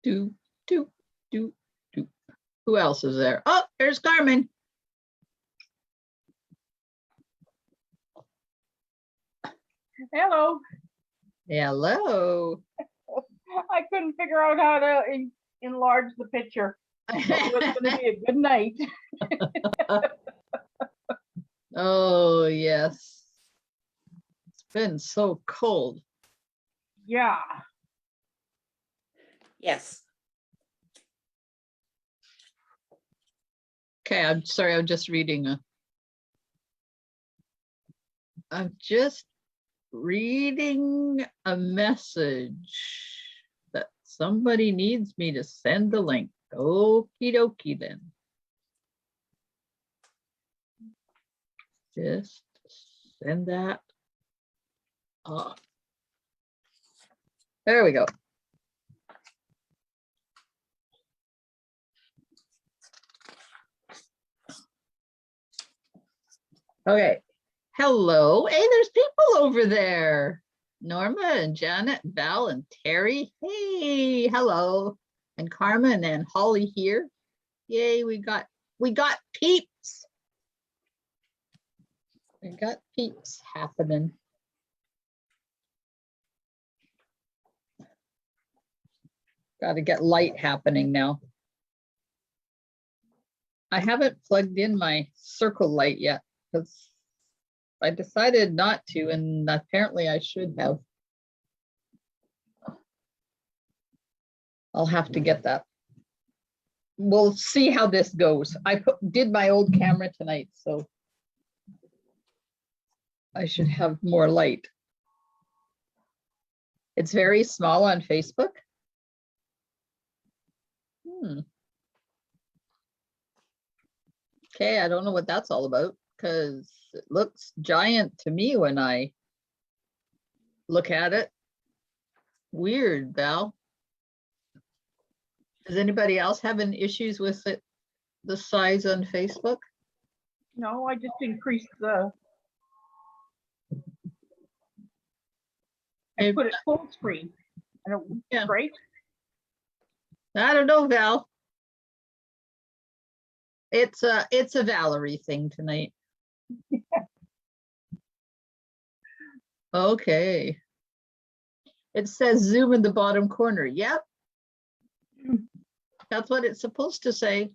Do, do, do, do. Who else is there? Oh, there's Carmen. Hello. Hello. I couldn't figure out how to enlarge the picture. So it was going to be a good night. Oh, yes. It's been so cold. Yeah. Yes. Okay, I'm sorry, I'm just reading a message that somebody needs me to send the link. Okie dokie then. Just send that. There we go. Okay. Hello. Hey, there's people over there. Norma and Janet, Val and Terry. Hey, hello. And Carmen and Holly here. Yay, we got peeps. We got peeps happening. Got to get light happening now. I haven't plugged in my circle light yet because I decided not to, and apparently I should have. I'll have to get that. We'll see how this goes. I did my old camera tonight, so I should have more light. It's very small on Facebook. Okay, I don't know what that's all about because it looks giant to me when I look at it. Weird, Val. Does anybody else having issues with it, the size on Facebook? No, I just increased the. I put it full screen. And it was Yeah. great. I don't know, Val. It's a Valerie thing tonight. Okay. It says Zoom in the bottom corner. Yep. That's what it's supposed to say.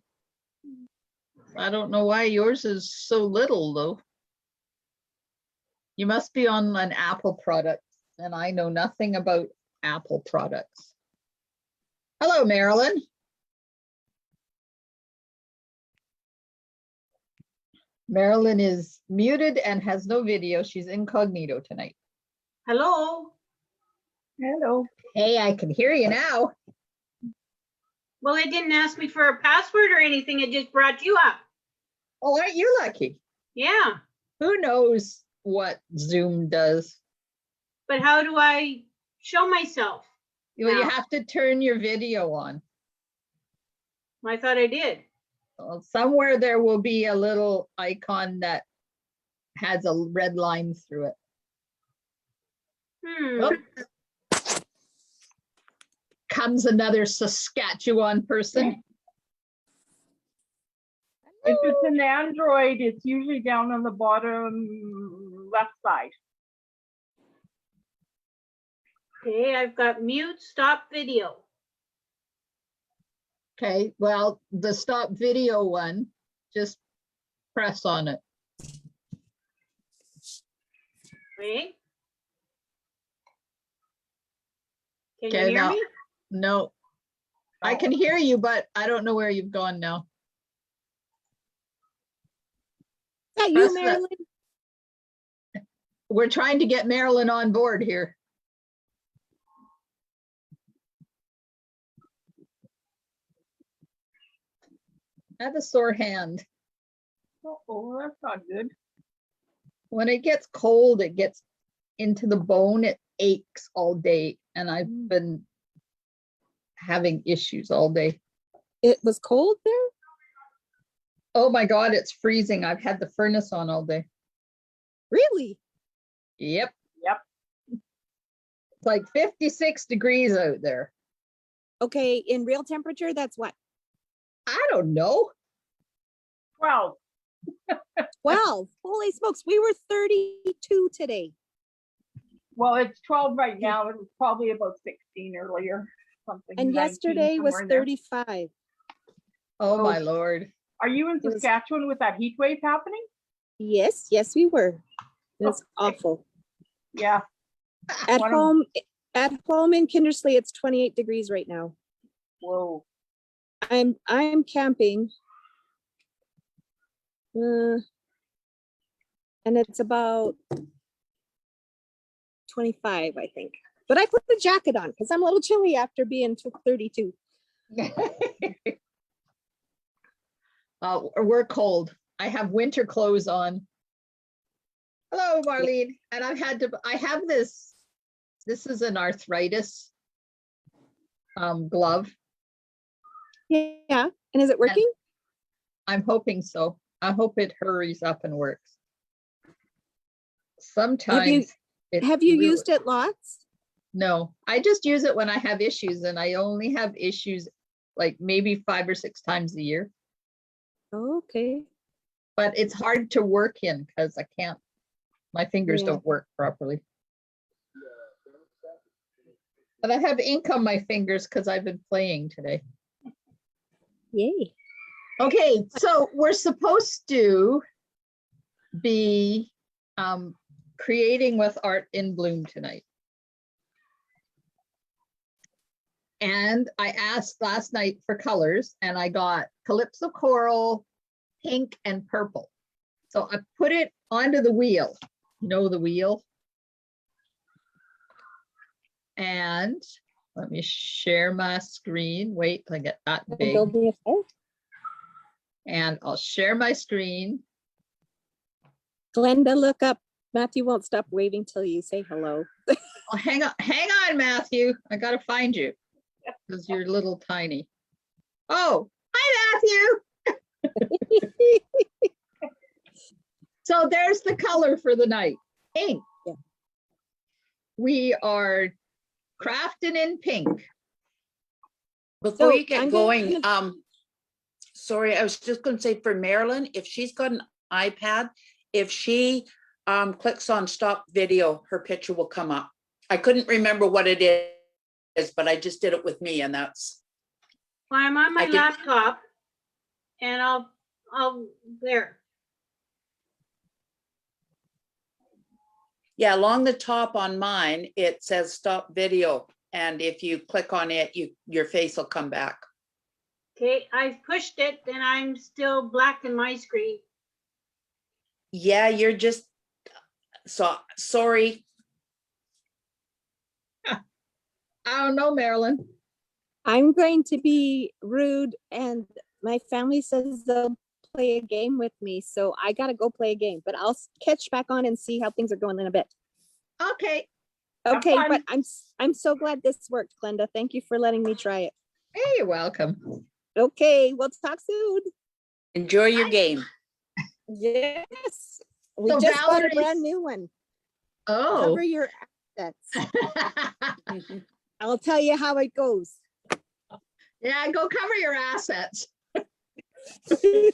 I don't know why yours is so little though. You must be on an Apple product, and I know nothing about Apple products. Hello, Marilyn. Marilyn is muted and has no video. She's incognito tonight. Hello. Hello. Hey, I can hear you now. Well, it didn't ask me for a password or anything. It just brought you up. Oh, aren't you lucky? Yeah. Who knows what Zoom does? But how do I show myself? Well, you now? have to turn your video on. I thought I did. Well, somewhere there will be a little icon that has a red line through it. Oh, comes another Saskatchewan person. If it's an Android, it's usually down on the bottom left side. Okay, I've got mute, stop video. Okay, well, the stop video one, just press on it. Wait. Can Okay, you hear now- me? No, I can hear you, but I don't know where you've gone now. Is that Press you, that. Marilyn? We're trying to get Marilyn on board here. I have a sore hand. Oh, that's not good. When it gets cold, it gets into the bone, it aches all day, and I've been having issues all day. It was cold there? Oh my God, it's freezing. I've had the furnace on all day. Really? Yep. Yep. It's like 56 degrees out there. Okay, in real temperature, that's what? I don't know. 12. 12. Holy smokes, we were 32 today. Well, it's 12 right now. It was probably about 16 earlier, something. And 19, yesterday was somewhere in there. 35. Oh, Oh. my Lord. Are you in It was- Saskatchewan with that heat wave happening? Yes, we were. It was Okay. awful. Yeah. At One of- home in Kindersley, it's 28 degrees right now. Whoa. I'm camping. And it's about 25, I think. But I put the jacket on because I'm a little chilly after being 32. We're cold. I have winter clothes on. Hello, Marlene. And I have this is an arthritis glove. Yeah. And is it working? I'm hoping so. I hope it hurries up and works. Sometimes. Have you used it lots? No, I just use it when I have issues, and I only have issues like maybe 5 or 6 times a year. Okay. But it's hard to work in because I can't, my fingers Yeah. don't work properly. But I have ink on my fingers because I've been playing today. Yay. Okay, so we're supposed to be creating with Art in Bloom tonight. And I asked last night for colors, and I got Calypso Coral, pink, and purple. So I put it onto the wheel. You know the wheel? And let me share my screen. Wait till I get that big. Build me a fire. And I'll share my screen. Glenda, look up. Matthew won't stop waving till you say hello. Oh, hang on, Matthew. I gotta find you because you're little tiny. Oh, hi, Matthew. So there's the color for the night, pink. Yeah. We are crafting in pink. Before So, you get I'm going, gonna- sorry, I was just gonna say for Marilyn, if she's got an iPad, if she clicks on stop video, her picture will come up. I couldn't remember what it is, but I just did it with me, and that's, Well, I'm on my I can- laptop and I'll there. yeah, along the top on mine, it says stop video. And if you click on it, your face will come back. Okay, I've pushed it and I'm still black in my screen. Yeah, you're just, so, sorry. I don't know, Marilyn. I'm going to be rude, and my family says they'll play a game with me, so I gotta go play a game, but I'll catch back on and see how things are going in a bit. Okay. Have Okay, fun. but I'm so glad this worked, Glenda. Thank you for letting me try it. Hey, you're welcome. Okay, we'll talk soon. Enjoy your game. Yes. We So just bought a Valerie's- brand new one. Oh. Cover your assets. I'll tell you how it goes. Yeah, go cover your assets. Okay,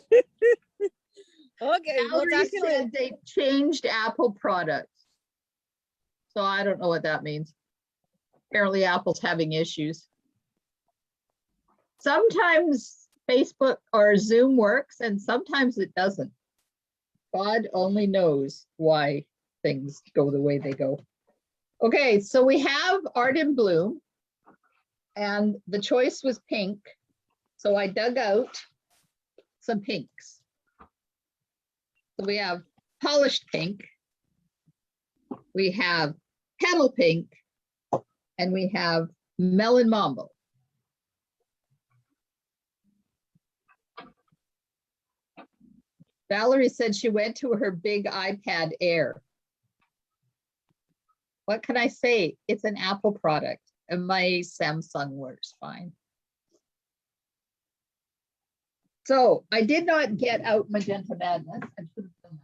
we'll Valerie talk to you later. said they changed Apple products. So I don't know what that means. Apparently Apple's having issues. Sometimes Facebook or Zoom works and sometimes it doesn't. God only knows why things go the way they go. Okay, so we have Art in Bloom and the choice was pink. So I dug out some pinks. So we have polished pink. We have petal pink, and we have melon mambo. Valerie said she went to her big iPad Air. What can I say? It's an Apple product, and my Samsung works fine. So I did not get out Magenta Madness. I should have done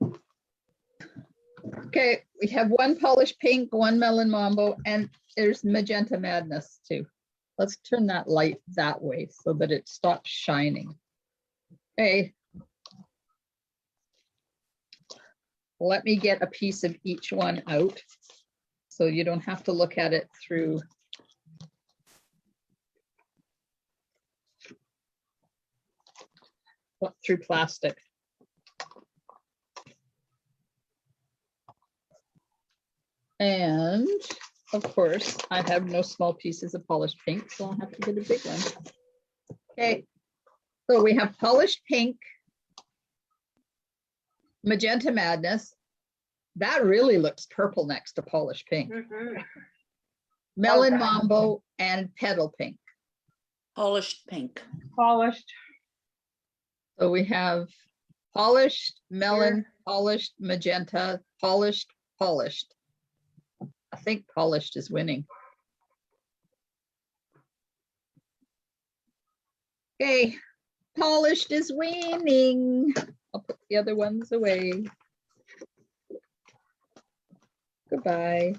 that. Okay, we have one polished pink, one melon mambo, and there's magenta madness too. Let's turn that light that way so that it stops shining. Okay. Let me get a piece of each one out so you don't have to look at it through. Through plastic. And of course, I have no small pieces of polished pink, so I'll have to get a big one. Okay, so we have polished pink, magenta madness. That really looks purple next to polished pink. Mhm. Melon Okay. mambo and petal pink. Polished pink. Polished. So we have polished, melon, polished, magenta, polished, polished. I think polished is winning. Okay, polished is winning. I'll put the other ones away. Goodbye.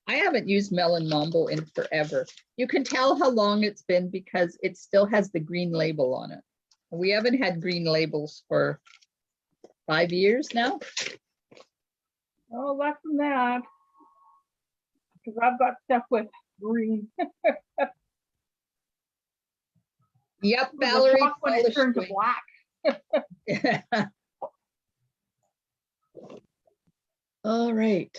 I haven't used melon mambo in forever. You can tell how long it's been because it still has the green label on it. We haven't had green labels for 5 years now. Oh, less than that. Because I've got stuff with green. Yep, The Valerie. chalk when it polished turned to wing. black. All right.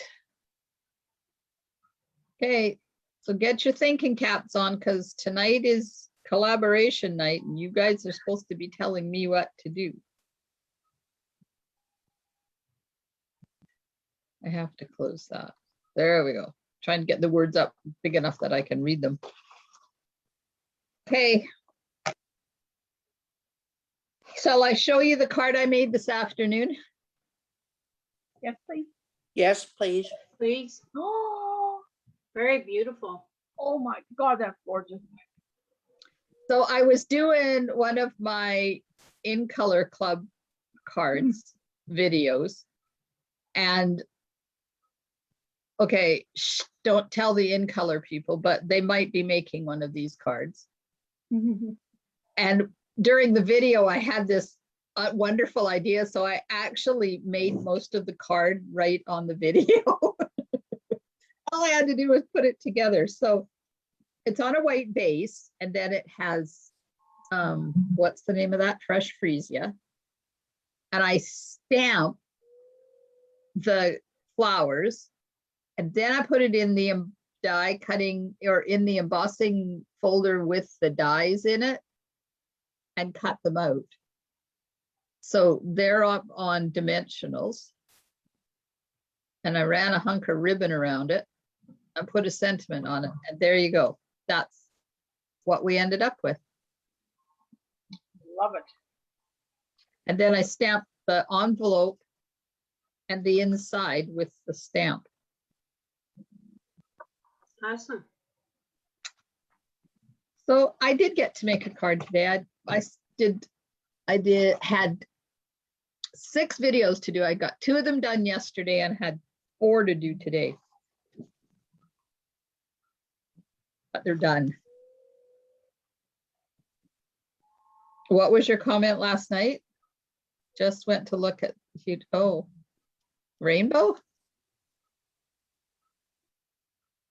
Okay, so get your thinking caps on because tonight is collaboration night and you guys are supposed to be telling me what to do. I have to close that. There we go. Trying to get the words up big enough that I can read them. Okay. Shall I show you the card I made this afternoon? Yes, please. Yes, please. Please. Oh, Very beautiful. oh my God, that's gorgeous. So I was doing one of my In Color Club cards videos and okay, shh, don't tell the In Color people, but they might be making one of these cards. And during the video, I had this wonderful idea. So I actually made most of the card right on the video. All I had to do was put it together. So it's on a white base and then it has, what's the name of that? Fresh Freesia. And I stamp the flowers and then I put it in the die cutting or in the embossing folder with the dies in it and cut them out. So they're up on dimensionals. And I ran a hunk of ribbon around it and put a sentiment on it. And there you go. That's what we ended up with. Love it. And then I stamped the envelope and the inside with the stamp. Awesome. So I did get to make a card today. I had 6 videos to do. I got 2 of them done yesterday and had 4 to do today. But they're done. What was your comment last night? Just went to look at, oh, rainbow?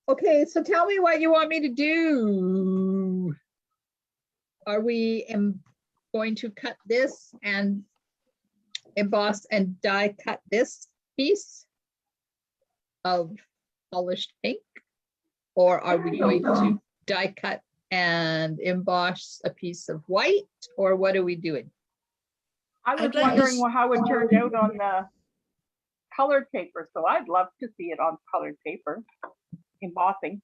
Okay, so tell me what you want me to do. Are we going to cut this and emboss and die cut this piece of polished pink? Or are we going to die cut and emboss a piece of white? Or what are we doing? I was I'd like to wondering how it turned out on the colored paper. So I'd love to see it on colored paper, embossing.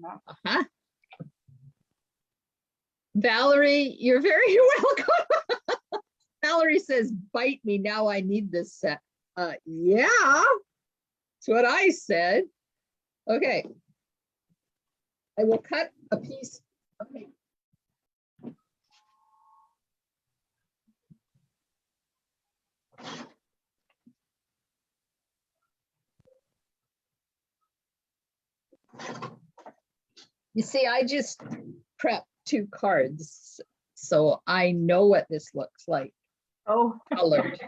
Uh-huh. Valerie, you're very welcome. Valerie says, bite me, now I need this set. Yeah, that's what I said. Okay. I will cut a piece of paper. You see, I just prepped 2 cards, so I know what this looks like Oh, colored.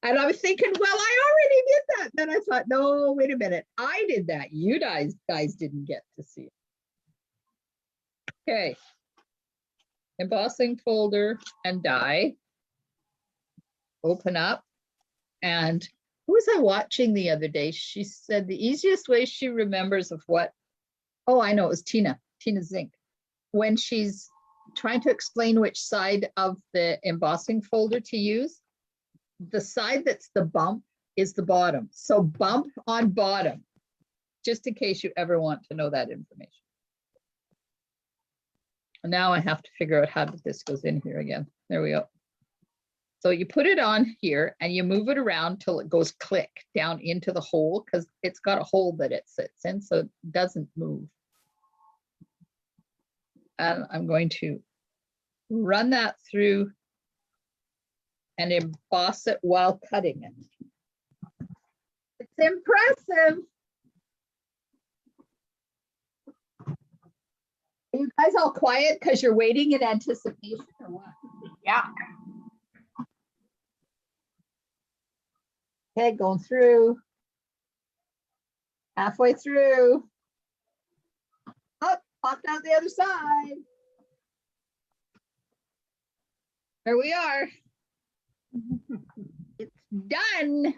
And I was thinking, well, I already did that. Then I thought, no, wait a minute. I did that. You guys didn't get to see it. Okay. Embossing folder and die. Open up. And who was I watching the other day? She said the easiest way she remembers of what, oh, I know, it was Tina Zink. When she's trying to explain which side of the embossing folder to use, the side that's the bump is the bottom. So bump on bottom, just in case you ever want to know that information. And now I have to figure out how this goes in here again. There we go. So you put it on here and you move it around till it goes click down into the hole, because it's got a hole that it sits in, so it doesn't move. And I'm going to run that through and emboss it while cutting it. It's impressive. Are you guys all quiet because you're waiting in anticipation or what? yeah. Okay, going through. Halfway through. Oh, popped out the other side. There we are. It's done.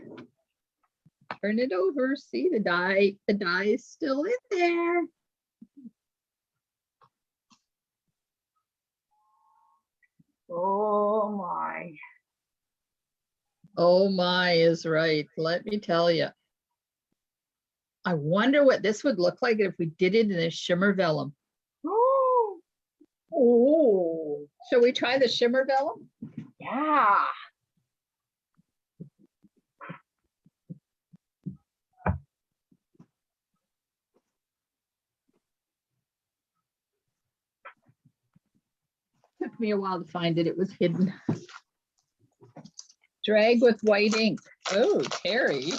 Turn it over. See the die is still in there. Oh my. Oh my is right. Let me tell you. I wonder what this would look like if we did it in a shimmer vellum. Oh, Shall we try the shimmer vellum? yeah. Took me a while to find it. It was hidden. Drag with white ink. Oh, Terry,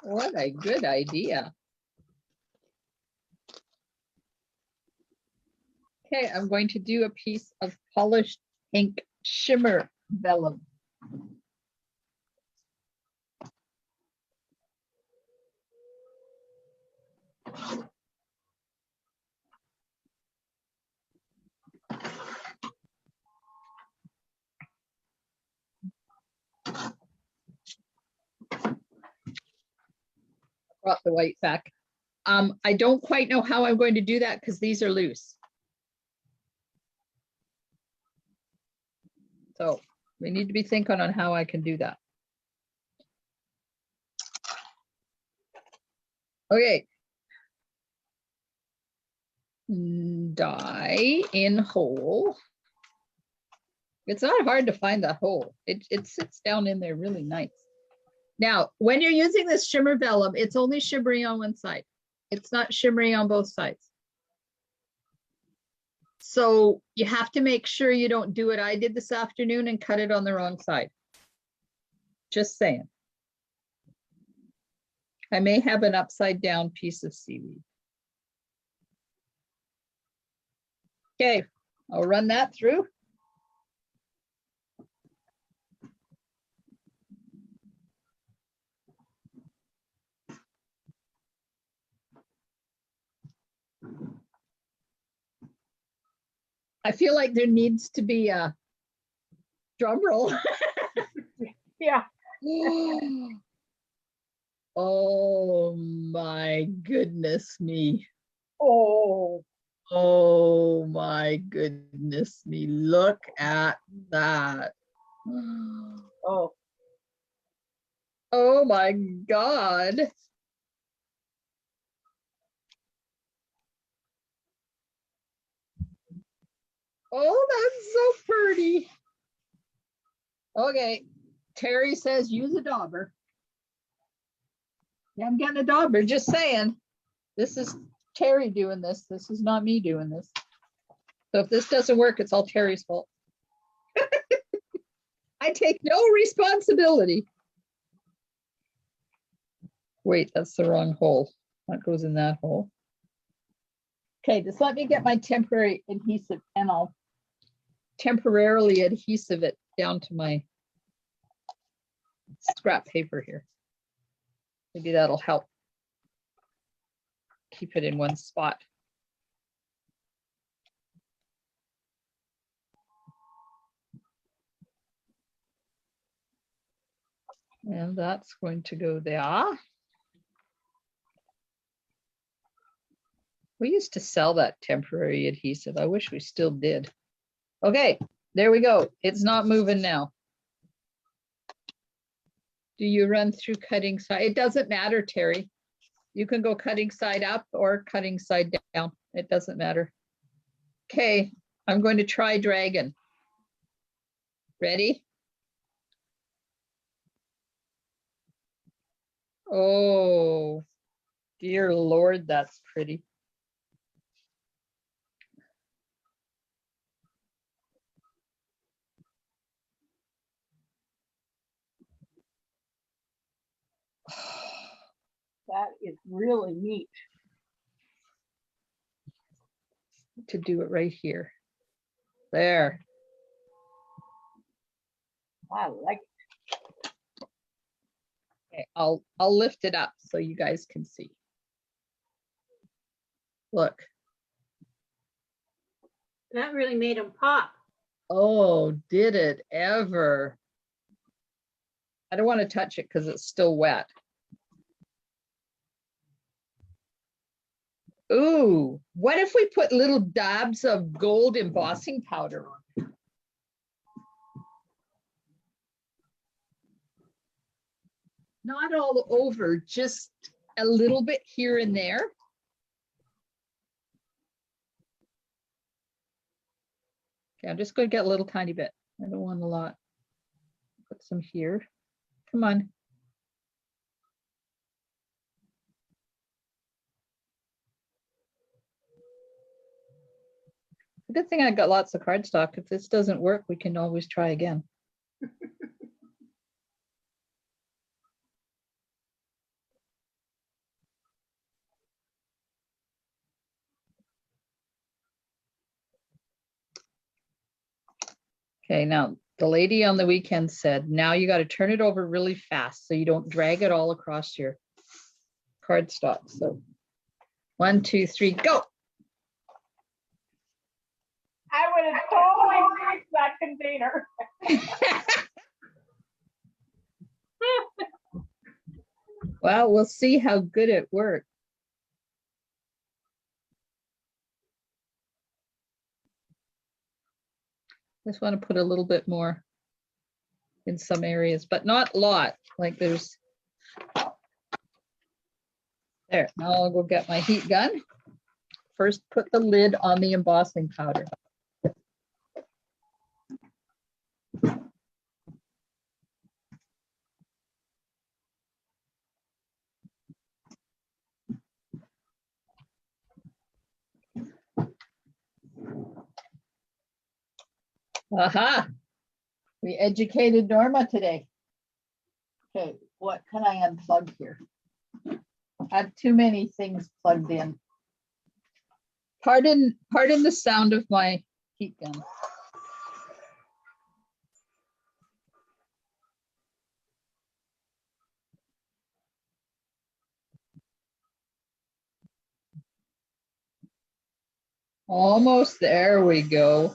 what a good idea. Okay, I'm going to do a piece of polished ink shimmer vellum. Brought the white back. I don't quite know how I'm going to do that because these are loose. So we need to be thinking on how I can do that. Okay. Die in hole. It's not hard to find that hole. It sits down in there really nice. Now, when you're using this shimmer vellum, it's only shimmery on one side. It's not shimmery on both sides. So you have to make sure you don't do what I did this afternoon and cut it on the wrong side. Just saying. I may have an upside down piece of seaweed. Okay, I'll run that through. I feel like there needs to be a drum roll. Yeah. Oh my goodness me. Oh, Oh my goodness me. Look at that. oh, Oh my God. Oh, that's so pretty. Okay, Terry says use a dauber. Yeah, I'm getting a dauber, just saying. This is Terry doing this. This is not me doing this. So if this doesn't work, it's all Terry's fault. I take no responsibility. Wait, that's the wrong hole. That goes in that hole. Okay, just let me get my temporary adhesive and I'll temporarily adhesive it down to my scrap paper here. Maybe that'll help keep it in one spot. And that's going to go there. We used to sell that temporary adhesive. I wish we still did. Okay, there we go. It's not moving now. Do you run through cutting side? It doesn't matter, Terry. You can go cutting side up or cutting side down. It doesn't matter. Okay, I'm going to try dragon. Ready? Oh, dear Lord, that's pretty. That is really neat. To do it right here. There. I like it. Okay, I'll lift it up so you guys can see. Look. That really made them pop. Oh, did it ever? I don't want to touch it because it's still wet. Ooh, what if we put little dabs of gold embossing powder on? Not all over, just a little bit here and there. Okay, I'm just going to get a little tiny bit. I don't want a lot. Put some here. Come on. Good thing I got lots of cardstock. If this doesn't work, we can always try again. Okay, now the lady on the weekend said, now you got to turn it over really fast so you don't drag it all across your cardstock. So 1, 2, 3, go. I would have totally used that container. Well, we'll see how good it works. Just want to put a little bit more in some areas, but not a lot. Like there's, there, now I'll go get my heat gun. First, put the lid on the embossing powder. Aha, we educated Norma today. Okay, what can I unplug here? I have too many things plugged in. Pardon the sound of my heat gun. Almost there we go.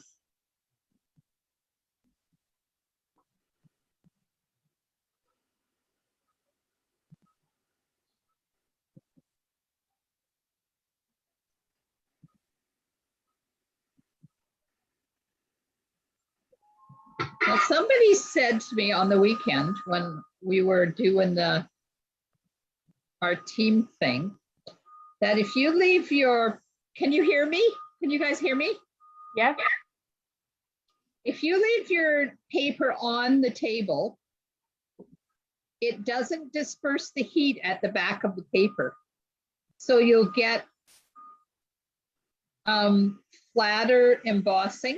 Now, somebody said to me on the weekend when we were doing our team thing, that if you leave your, can you hear me? Can you guys hear me? Yes. If you leave your paper on the table, it doesn't disperse the heat at the back of the paper. So you'll get flatter embossing.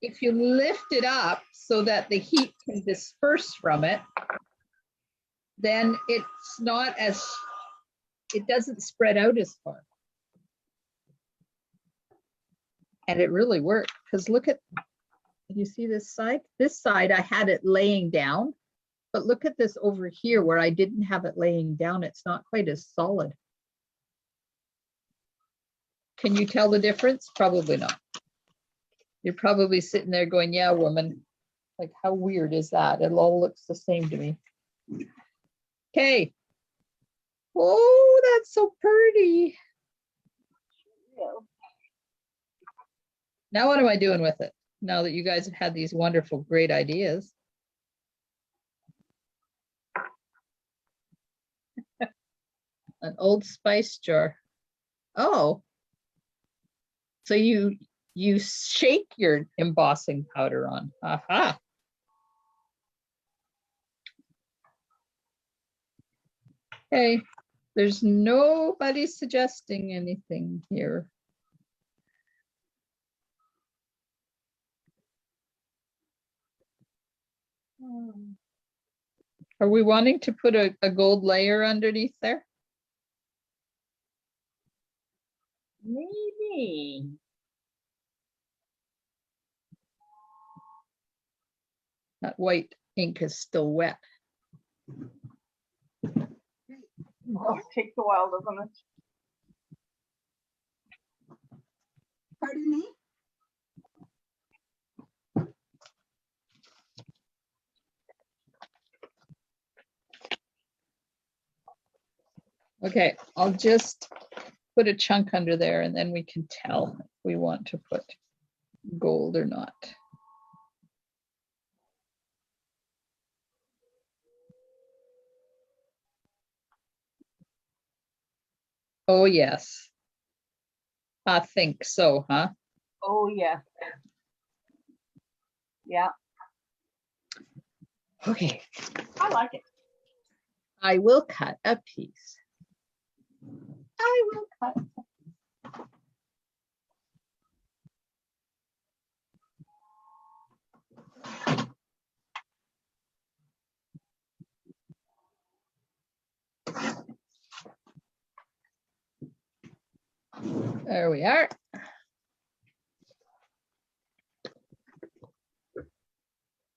If you lift it up so that the heat can disperse from it, then it's not as, it doesn't spread out as far. And it really worked, because look at, you see this side? This side, I had it laying down, but look at this over here where I didn't have it laying down. It's not quite as solid. Can you tell the difference? Probably not. You're probably sitting there going, yeah, woman, like how weird is that? It all looks the same to me. Okay. Oh, that's so pretty. Yeah. Now what am I doing with it? Now that you guys have had these wonderful, great ideas. An Old Spice jar. Oh. So you shake your embossing powder on. Aha. Okay. There's nobody suggesting anything here. Are we wanting to put a gold layer underneath there? Maybe. That white ink is still wet. Well, it takes a while, doesn't it? Pardon me? Okay, I'll just put a chunk under there and then we can tell if we want to put gold or not. Oh, yes. I think so, huh? Oh, yeah. Yeah, Okay, I like it. I will cut a piece. I will cut. There we are.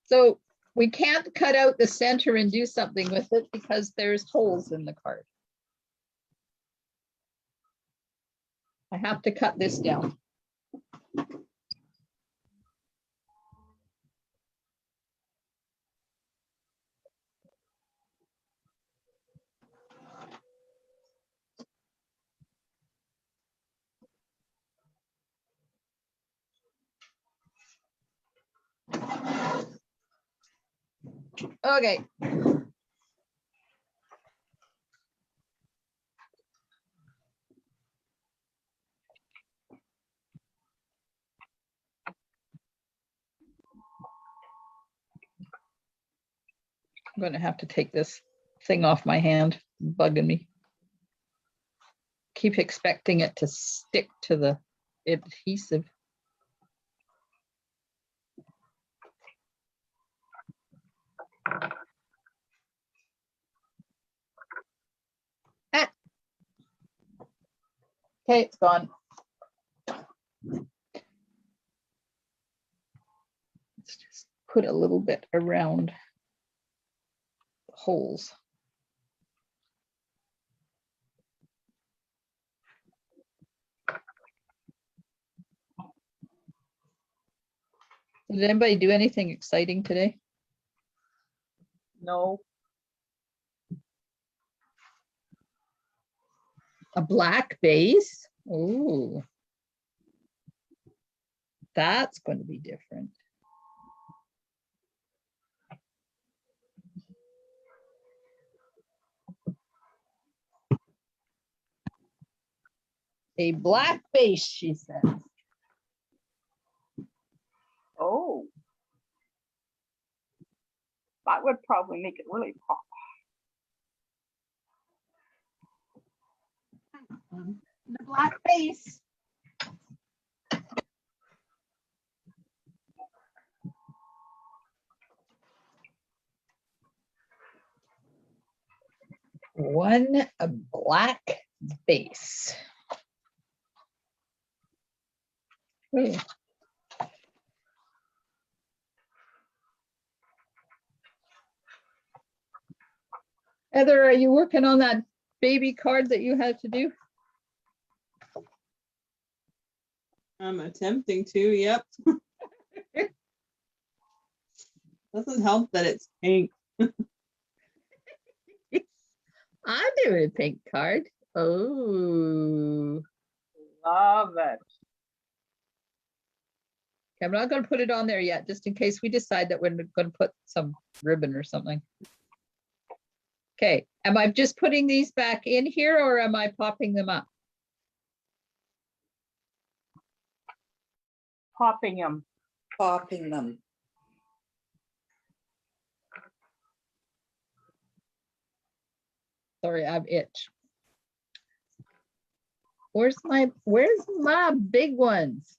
So we can't cut out the center and do something with it because there's holes in the card. I have to cut this down. Okay. I'm going to have to take this thing off my hand, bugging me. Keep expecting it to stick to the adhesive. Ah. Okay, it's gone. Let's just put a little bit around the holes. Did anybody do anything exciting today? No. A black base? Oh, that's going to be different. A black base, she says. Oh. That would probably make it really pop. The black base. One black base. Hey. Heather, are you working on that baby card that you had to do? I'm attempting to, yep. Doesn't help that it's pink. I'm doing a pink card. Oh, Love it. I'm not going to put it on there yet, just in case we decide that we're going to put some ribbon or something. Okay, am I just putting these back in here or am I popping them up? Popping them. Popping them. Sorry, I'm itch. Where's my big ones?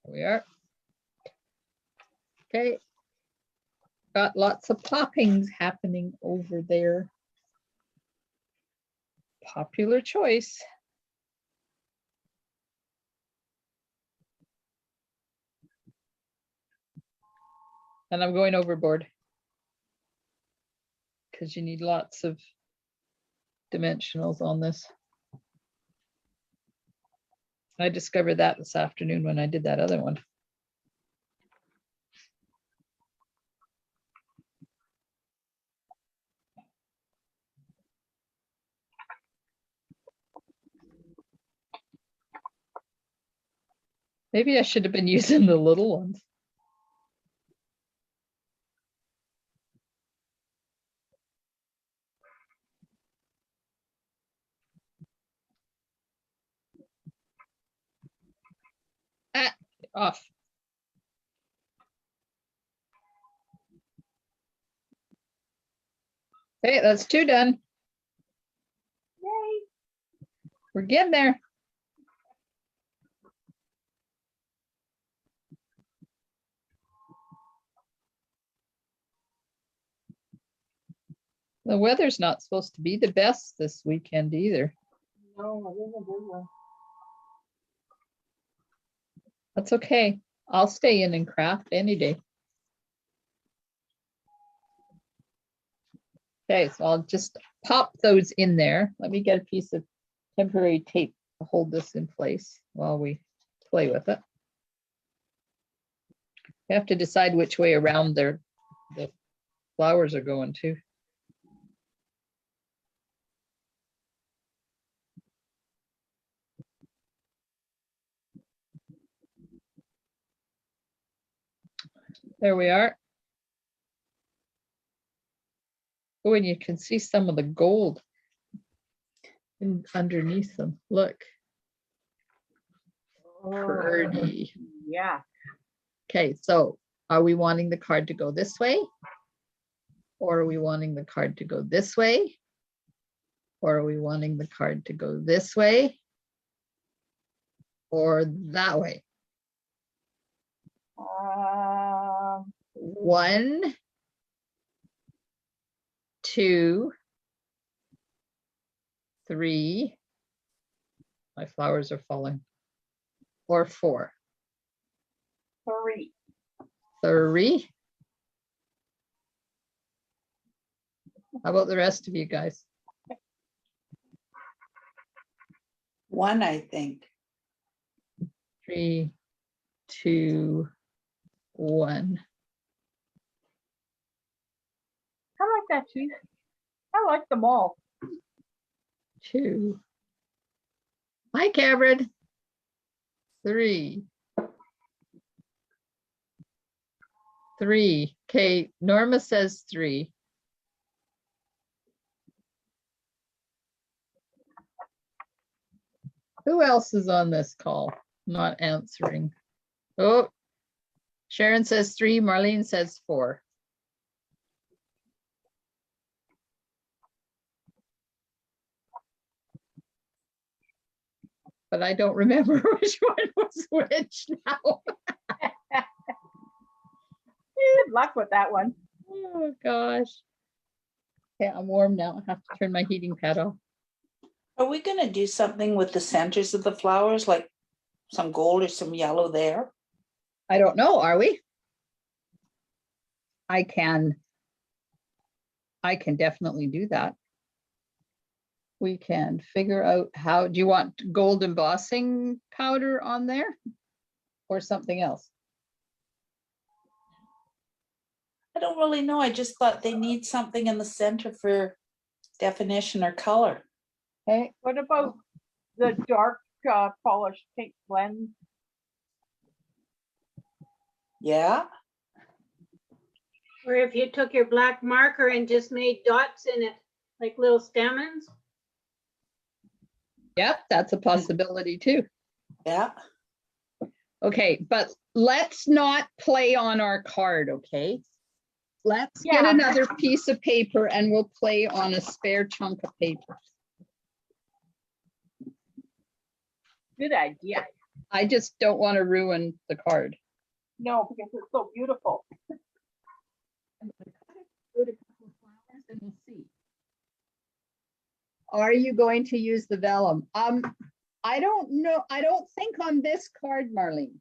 There we are. Okay. Got lots of poppings happening over there. Popular choice. And I'm going overboard because you need lots of dimensionals on this. I discovered that this afternoon when I did that other one. Maybe I should have been using the little ones. Ah, off. Okay, that's 2 done. Yay. We're getting there. The weather's not supposed to be the best this weekend either. No, it isn't a good one. That's okay. I'll stay in and craft any day. Okay, so I'll just pop those in there. Let me get a piece of temporary tape to hold this in place while we play with it. You have to decide which way around the flowers are going to. There we are. Oh, and you can see some of the gold underneath them. Look, pretty. Yeah. Okay, so are we wanting the card to go this way? Or are we wanting the card to go this way? Or are we wanting the card to go this way? Or that way? 1, 2, 3. My flowers are falling. Or 4. 3. 3. How about the rest of you guys? 1, I think. 3, 2, 1. I like that cheese. I like them all. 2. Hi, Cameron. 3. 3. Okay, Norma says 3. Who else is on this call? Not answering. Oh, Sharon says 3. Marlene says 4. But I don't remember which one was which now. Good luck with that one. Oh gosh. Okay, I'm warm now. I have to turn my heating pad off. Are we gonna do something with the centers of the flowers, like some gold or some yellow there. I don't know, are we? I can definitely do that. We can figure out how, do you want gold embossing powder on there or something else? I don't really know. I just thought they need something in the center for definition or color. Okay, What about the dark polished pink blend? Yeah, Or if you took your black marker and just made dots in it, like little stamens. yep, that's a possibility too. yeah. Okay, but let's not play on our card, okay? Let's get Yeah. another piece of paper and we'll play on a spare chunk of paper. Good idea. I just don't want to ruin the card. No, because it's so beautiful. Are you going to use the vellum? I don't know. I don't think on this card, Marlene.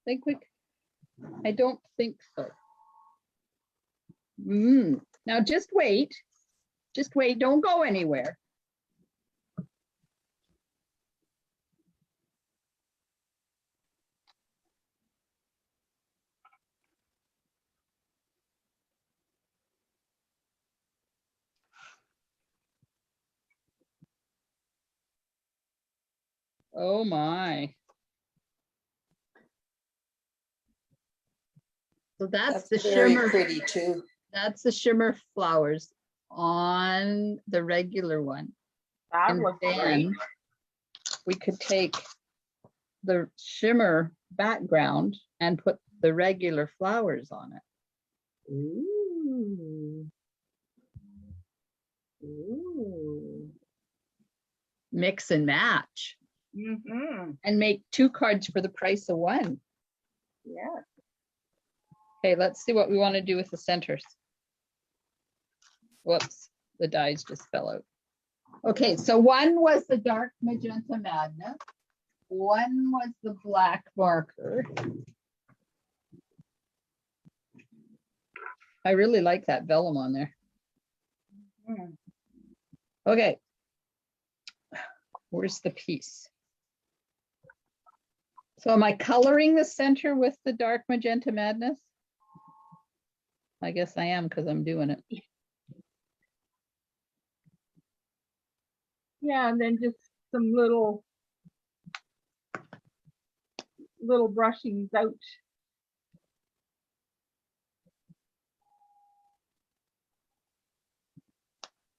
I don't think so. Now just wait. Just wait. Don't go anywhere. Oh my. So that's the very shimmer. pretty too. That's the shimmer flowers on the regular one. That And was great. then we could take the shimmer background and put the regular flowers on it. Ooh. Ooh. Mix and match Mm-hmm. and make 2 cards for the price of 1. Yeah. Okay, let's see what we want to do with the centers. Whoops, the dies just fell out. Okay, so one was the dark magenta madness. One was the black marker. I really like that vellum on there. Mm. Okay. Where's the piece? So am I coloring the center with the dark magenta madness? I guess I am because I'm doing it. Yeah, and then just some little brushings out.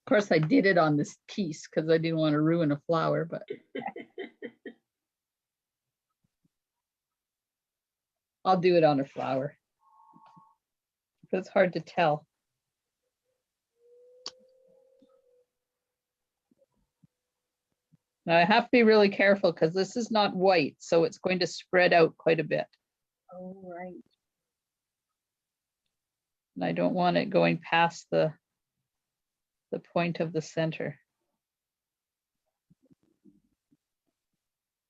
Of course, I did it on this piece because I didn't want to ruin a flower, but I'll do it on a flower. It's hard to tell. Now I have to be really careful because this is not white, so it's going to spread out quite a bit. Oh, right. And I don't want it going past the point of the center.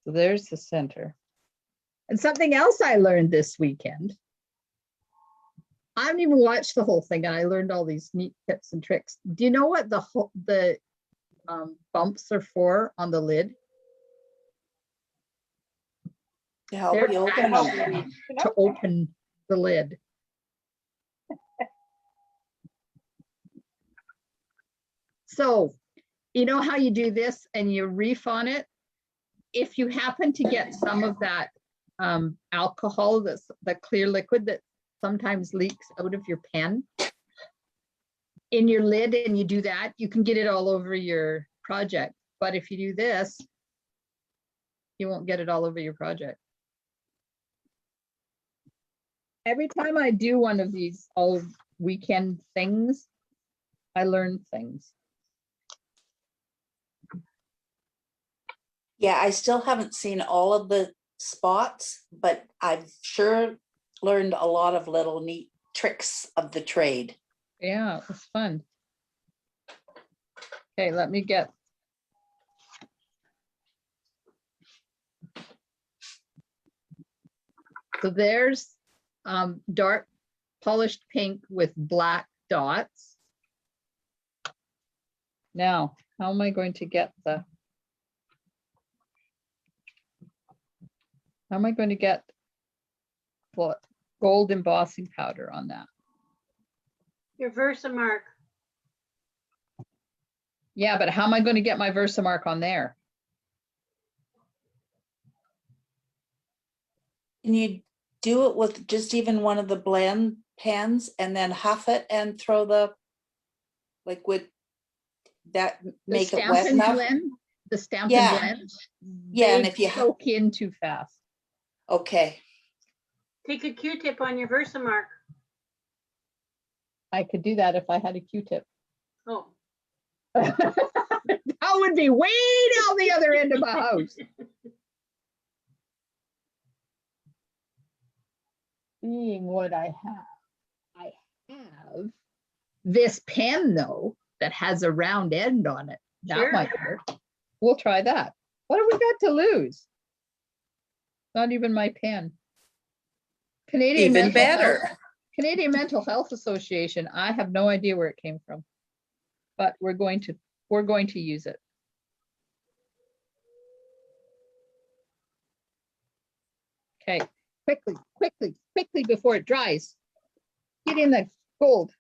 So there's the center. And something else I learned this weekend. I haven't even watched the whole thing and I learned all these neat tips and tricks. Do you know what the bumps are for on the lid? To help They're you open actually them. to open the lid. So, you know how you do this and you reef on it? If you happen to get some of that alcohol, the clear liquid that sometimes leaks out of your pen in your lid and you do that, you can get it all over your project. But if you do this, you won't get it all over your project. Every time I do one of these all weekend things, I learn things. Yeah, I still haven't seen all of the spots, but I've sure learned a lot of little neat tricks of the trade. Yeah, it was fun. Okay, let me get. So there's dark polished pink with black dots. Now, how am I going to get what gold embossing powder on that? Your Versamark. Yeah, but how am I going to get my Versamark on there? Can you do it with just even one of the blend pens and then huff it and throw the liquid that make it wet Stampin' enough? Blend, the Stampin' Yeah. Blend. Yeah, and they if you soak in too fast. okay. Take a Q-tip on your Versamark. I could do that if I had a Q-tip. Oh. That would be way down the other end of my house. Seeing what I have this pen though that has a round end on it. That Sure. might work. We'll try that. What have we got to lose? Not even my pen. Canadian Even Mental better. Health, Canadian Mental Health Association. I have no idea where it came from, but we're going to use it. Okay, quickly before it dries. Get in the gold.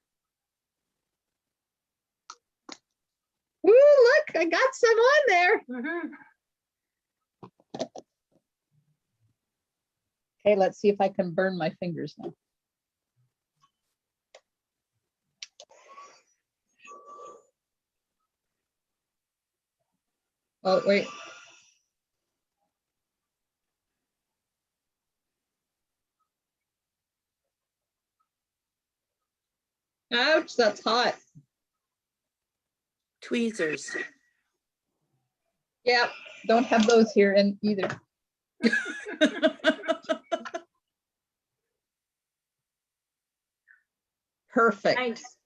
Ooh, look, I got some on there. Mhm. Okay, let's see if I can burn my fingers now. Oh, wait. Ouch, that's hot. Tweezers. Yeah, don't have those here in either. Perfect. Nice.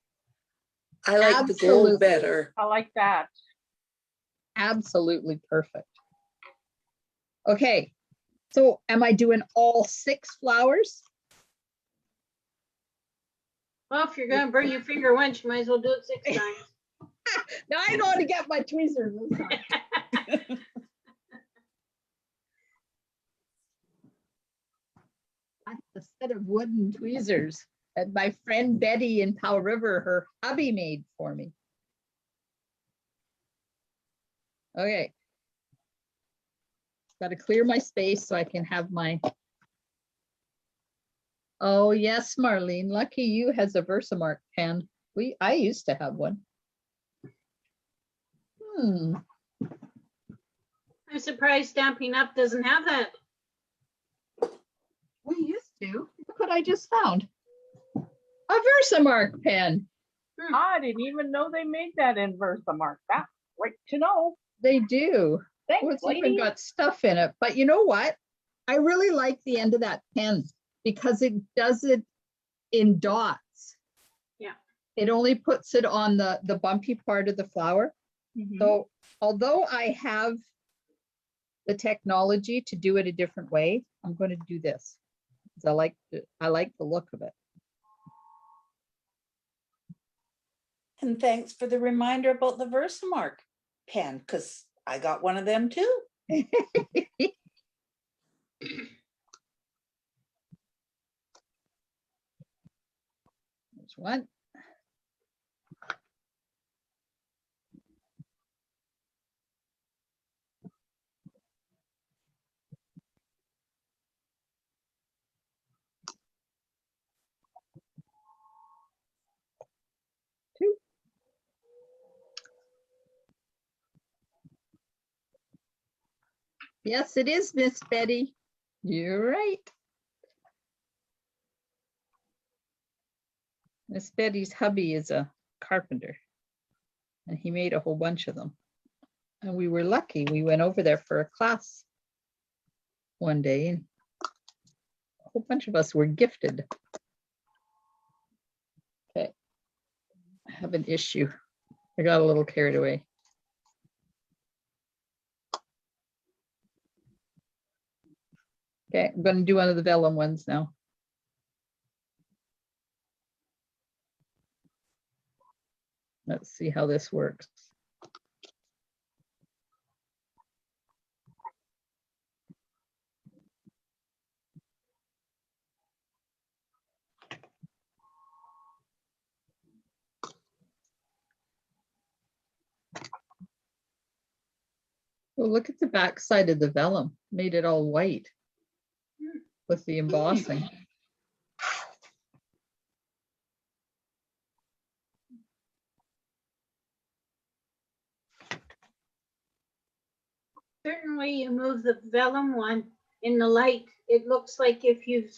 I like the gold Absolutely. better. I like that. Absolutely perfect. Okay, so am I doing all 6 flowers? Well, if you're gonna burn your finger once, you might as well do it 6 times. Now I know how to get my tweezers this time. I have a set of wooden tweezers that my friend Betty in Powell River, her hubby made for me. Okay. Got to clear my space so I can have my. Oh yes, Marlene, lucky you has a Versamark pen. I used to have one. I'm surprised Stampin' Up doesn't have that. We used to. Look what I just found. A Versamark pen. I didn't even know they made that in Versamark. That's great to know. They do. Thanks, Oh, it's even lady. got stuff in it. But you know what? I really like the end of that pen because it does it in dots. Yeah. It only puts it on the bumpy part of the flower. Mhm. So although I have the technology to do it a different way, I'm going to do this because I like the look of it. And thanks for the reminder about the Versamark pen, because I got one of them too. There's one. Two. Yes, it is, Miss Betty. You're right. Miss Betty's hubby is a carpenter, and he made a whole bunch of them. And we were lucky. We went over there for a class one day, and a whole bunch of us were gifted. Okay, I have an issue. I got a little carried away. Okay, I'm gonna do one of the vellum ones now. Let's see how this works. Oh, look at the back side of the vellum, made it all white with the embossing. Certain way you move the vellum one in the light, it looks like if you've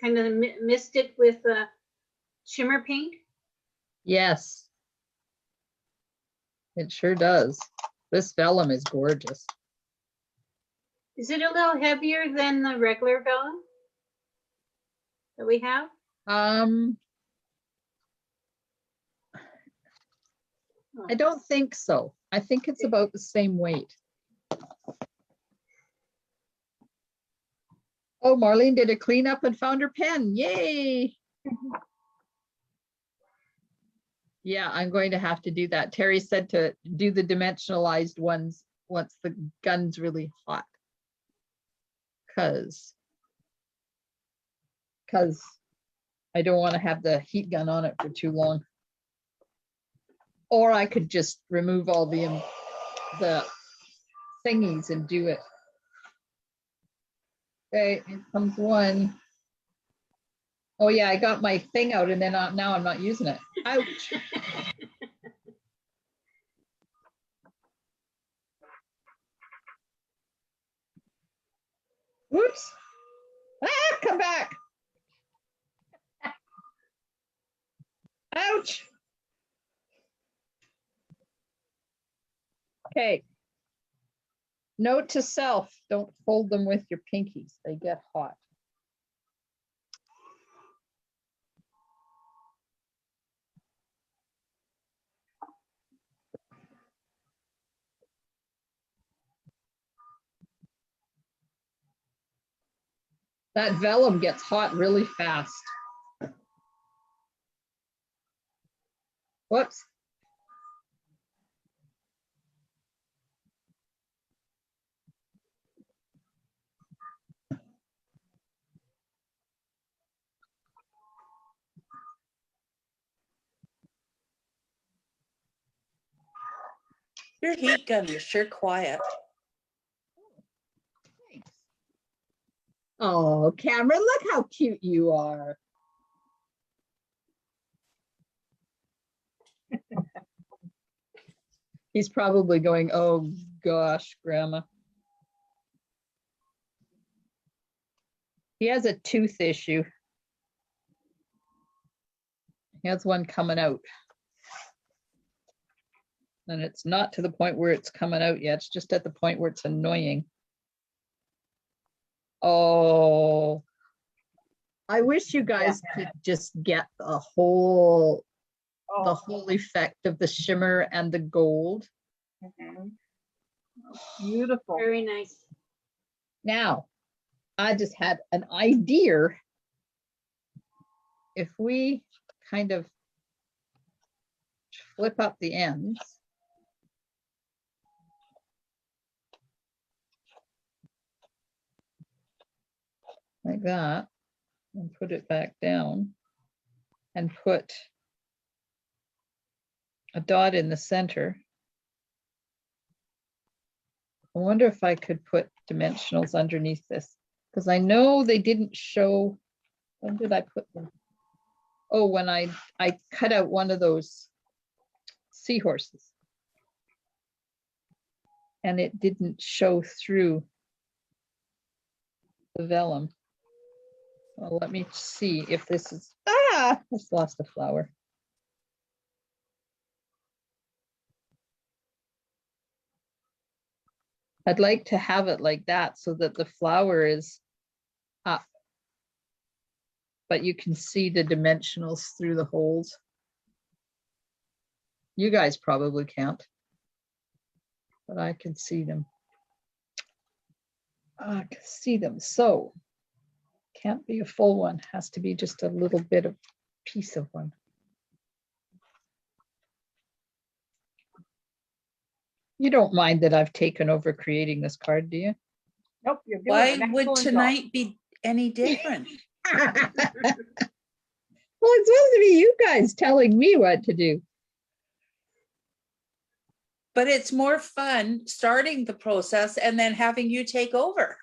kind of missed it with shimmer paint. Yes. It sure does. This vellum is gorgeous. Is it a little heavier than the regular vellum that we have? I don't think so. I think it's about the same weight. Oh, Marlene did a cleanup and found her pen. Yay. Yeah, I'm going to have to do that. Terry said to do the dimensionalized ones once the gun's really hot. Cause I don't want to have the heat gun on it for too long. Or I could just remove all the thingies and do it. Okay, here comes one. Oh yeah, I got my thing out and then now I'm not using it. Ouch. Whoops. Ah, come back. Ouch. Okay. Note to self, don't hold them with your pinkies. They get hot. That vellum gets hot really fast. Whoops. Your heat gun is sure quiet. Thanks. Oh, Cameron, look how cute you are. He's probably going, oh gosh, Grandma. He has a tooth issue. He has one coming out. And it's not to the point where it's coming out yet. It's just at the point where it's annoying. Oh, I wish you guys could just get the whole effect of the shimmer and the gold. Beautiful. Very nice. Now, I just had an idea. If we kind of flip up the ends. Like that, and put it back down and put a dot in the center. I wonder if I could put dimensionals underneath this, because I know they didn't show. When did I put them? Oh, when I cut out one of those seahorses. And it didn't show through the vellum. Well, let me see if this is, I just lost a flower. I'd like to have it like that so that the flower is up, but you can see the dimensionals through the holes. You guys probably can't, but I can see them. I can see them. So can't be a full one, has to be just a little bit of piece of one. You don't mind that I've taken over creating this card, do you? Nope, you're doing Why an would excellent job. tonight be any different? Well, it's supposed to be you guys telling me what to do. But it's more fun starting the process and then having you take over.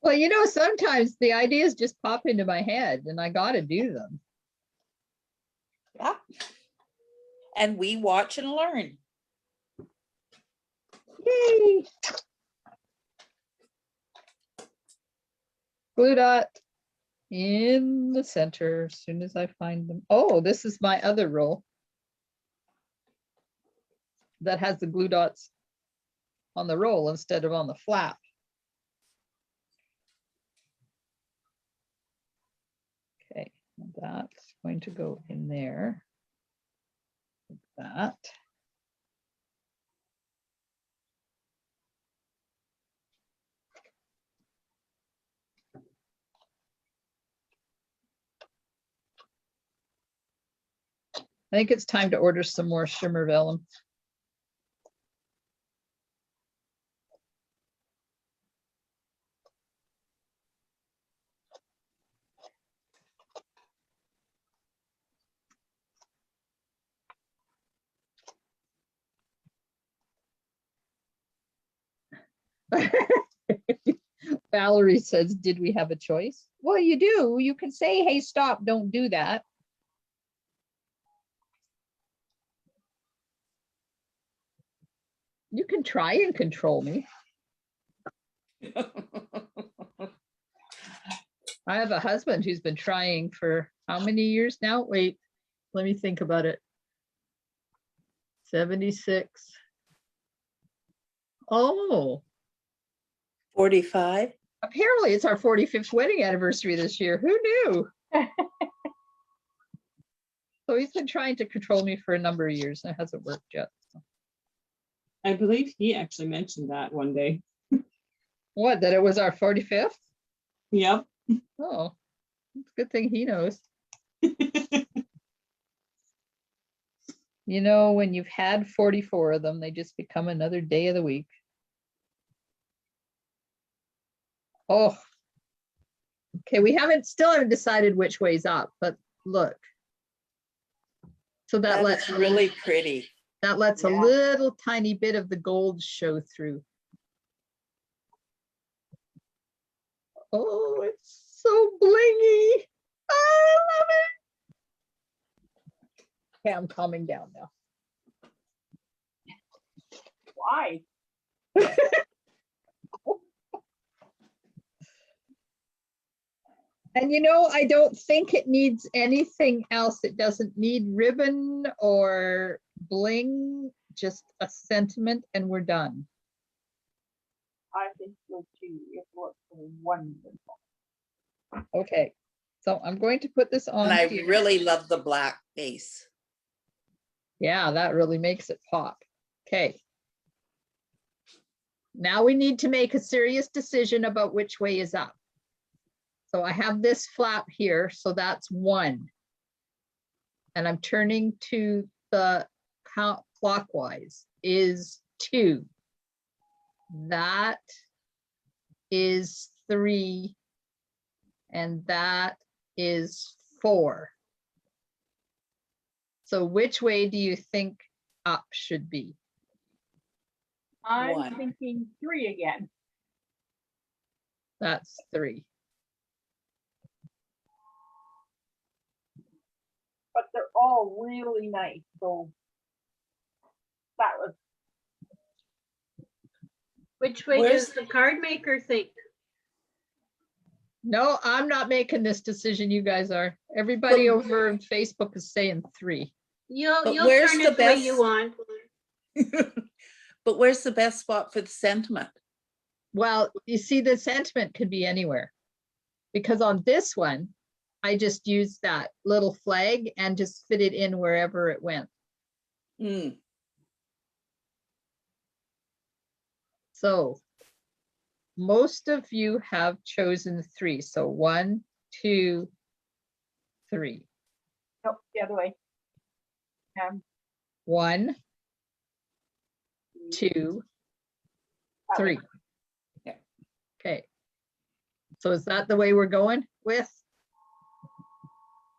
Well, you know, sometimes the ideas just pop into my head and I got to do them. Yeah. And we watch and learn. Yay! Glue dot in the center as soon as I find them. Oh, this is my other roll that has the glue dots on the roll instead of on the flap. Okay, that's going to go in there. Like that. I think it's time to order some more shimmer vellum. Valerie says, did we have a choice? Well, you do. You can say, hey, stop, don't do that. You can try and control me. I have a husband who's been trying for how many years now? Wait, let me think about it. 76. Oh, 45. apparently it's our 45th wedding anniversary this year. Who knew? So he's been trying to control me for a number of years and it hasn't worked yet. I believe he actually mentioned that one day. What, that it was our 45th? Yep. Oh, it's a good thing he knows. You know, when you've had 44 of them, they just become another day of the week. Oh, okay, we still haven't decided which way's up, but look. So that lets That's really pretty. a Yeah. little tiny bit of the gold show through. Oh, it's so blingy. I love it. Okay, I'm calming down now. Why? And you know, I don't think it needs anything else. It doesn't need ribbon or bling, just a sentiment and we're done. I think so too. It looks wonderful. Okay, so I'm going to put this on And I here. really love the black base. Yeah, that really makes it pop. Okay. Now we need to make a serious decision about which way is up. So I have this flap here, so that's 1. And I'm turning to the clockwise is 2. That is 3. And that is 4. So which way do you think up should be? I'm 1. thinking 3 again. That's 3. But they're all really nice. So that was Which way Where's- does the card maker think? No, I'm not making this decision. You guys are. Everybody But- over on Facebook is saying 3. You'll where's turn the it the way best- you want. But where's the best spot for the sentiment? Well, you see, the sentiment could be anywhere. Because on this one, I just used that little flag and just fit it in wherever it went. Mm, So most of you have chosen 3. So 1, 2, 3. Nope, the other way. 1, 2, that way. 3. Yeah. Okay. So is that the way we're going with?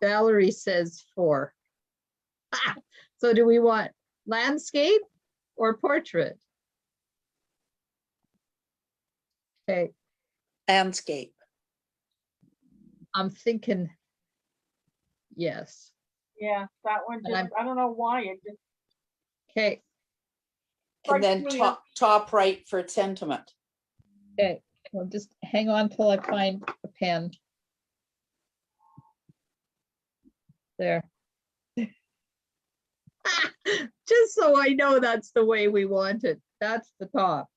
Valerie says 4. Ah, so do we want landscape or portrait? Okay, Landscape. I'm thinking yes. Yeah, that one And just, I'm- I don't know why, it just Okay, And then Strikes me top right for sentiment. okay. Well, just hang on till I find a pen. There. Just so I know that's the way we want it. That's the top.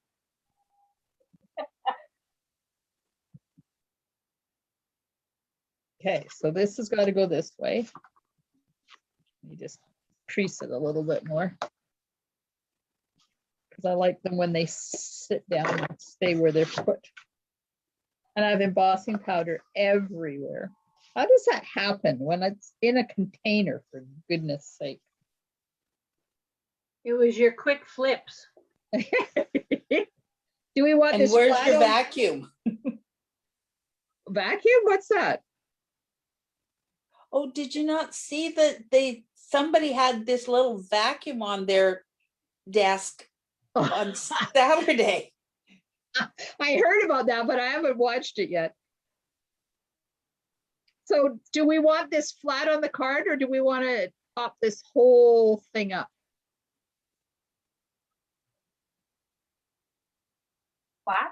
Okay, so this has got to go this way. Let me just crease it a little bit more. Because I like them when they sit down and stay where they're put. And I have embossing powder everywhere. How does that happen when it's in a container, for goodness sake? It was your quick flips. Do we want And this where's flat your on- vacuum? vacuum? What's that? Oh, did you not see that somebody had this little vacuum on their desk on Saturday? I heard about that, but I haven't watched it yet. So do we want this flat on the card or do we want to pop this whole thing up? flat.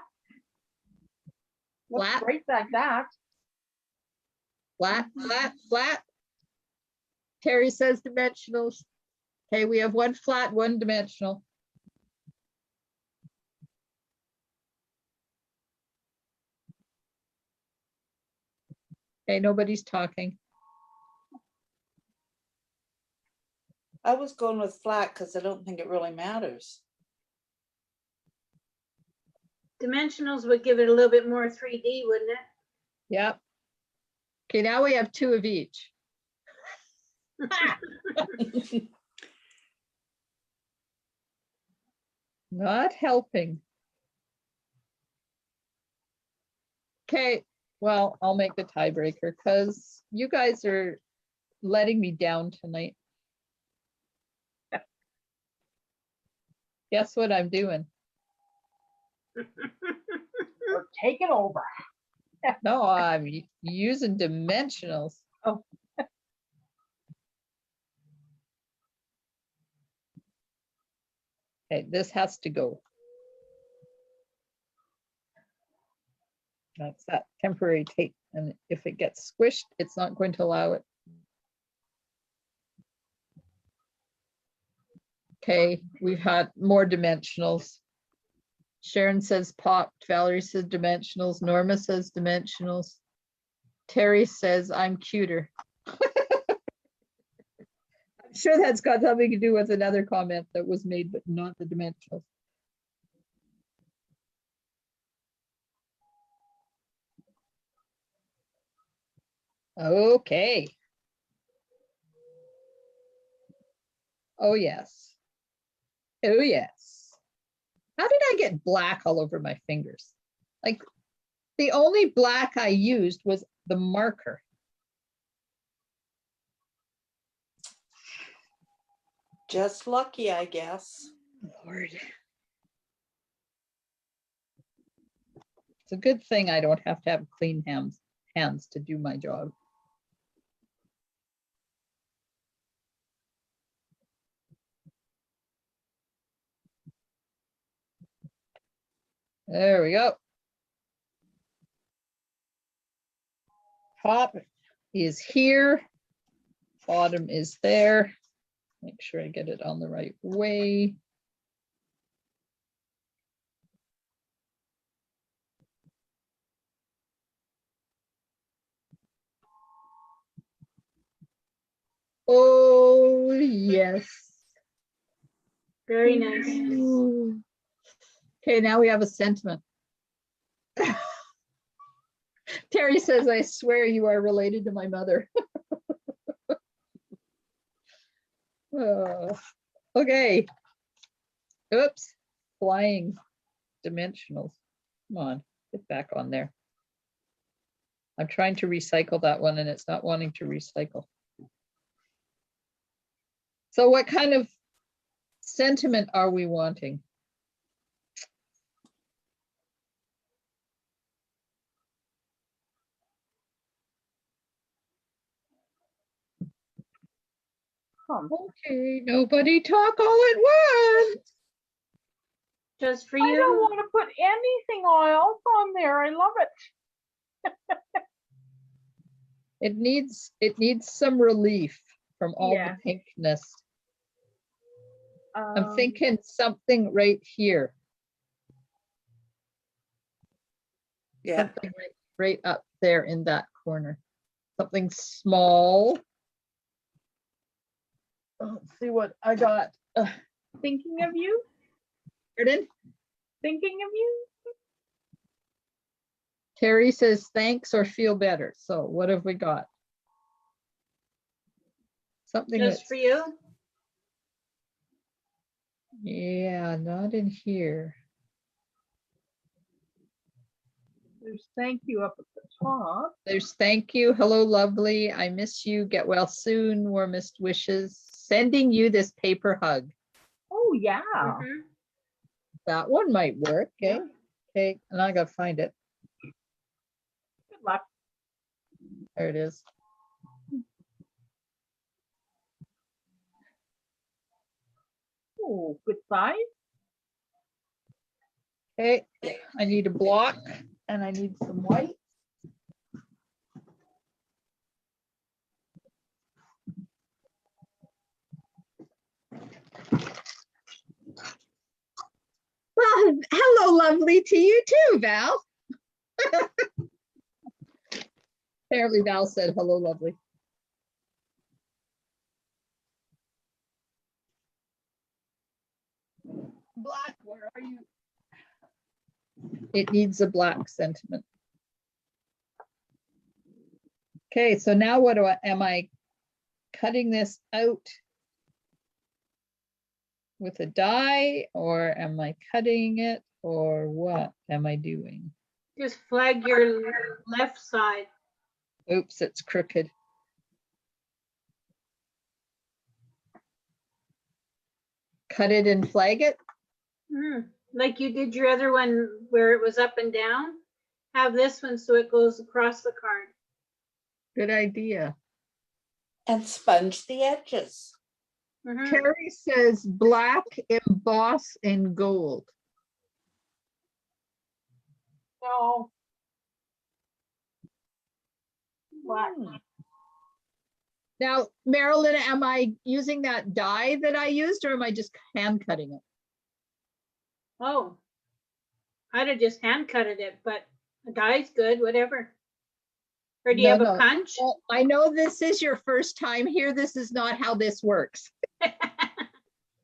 Looks Flat? great like that. Flat, flat, flat. Terry says dimensionals. Okay, we have 1 flat, 1 dimensional. Okay, nobody's talking. I was going with flat because I don't think it really matters. Dimensionals would give it a little bit more 3D, wouldn't it? Yep. Okay, now we have 2 of each. Not helping. Okay, well, I'll make the tiebreaker because you guys are letting me down tonight. Guess what I'm doing? Or take it over. No, I'm using dimensionals. Oh. Okay, this has to go. That's that temporary tape, and if it gets squished, it's not going to allow it. Okay, we've had more dimensionals. Sharon says popped, Valerie says dimensionals, Norma says dimensionals. Terry says I'm cuter. I'm sure that's got something to do with another comment that was made, but not the dimensionals. Okay. Oh, yes. Oh, yes. How did I get black all over my fingers? Like, the only black I used was the marker. Just lucky, I guess. Lord. It's a good thing I don't have to have clean hands to do my job. There we go. Top is here. Bottom is there. Make sure I get it on the right way. Oh, yes. Very nice. Ooh. Okay, now we have a sentiment. Terry says, I swear you are related to my mother. Oh, okay. Oops, flying dimensionals. Come on, get back on there. I'm trying to recycle that one and it's not wanting to recycle. So what kind of sentiment are we wanting? Okay, nobody talk all at once. Just for I don't you. want to put anything else on there. I love it. It needs some relief from all Yeah. the pinkness. I'm Um, thinking something right here, Yeah, something right up there in that corner. Something small. Oh, let's see what I got. Thinking of you. Pardon? Thinking of you. Terry says thanks or feel better. So what have we got? Something Just that's, for you. yeah, not in here. There's thank you up at the top. There's thank you. Hello, lovely. I miss you. Get well soon. Warmest wishes. Sending you this paper hug. Oh yeah. Mhm. That one might work. Okay. Yeah. Okay. And I gotta find it. Good luck. There it is. Oh, good size. Okay. I need a block and I need some white. Well, hello, lovely to you too, Val. Apparently Val said hello, lovely. Black, where are you? It needs a black sentiment. Okay, so now what am I cutting this out with a die, or am I cutting it, or what am I doing? Just flag your left side. Oops, it's crooked. Cut it and flag it? Like you did your other one where it was up and down. Have this one so it goes across the card. Good idea. and sponge the edges. Mhm. Terry says black emboss in gold. No. Black. Now, Marilyn, am I using that die that I used or am I just hand cutting it? Oh, I'd have just hand cutted it, but a die's good, whatever. Or do you No, have a no. punch? Well, I know this is your first time here. This is not how this works. Do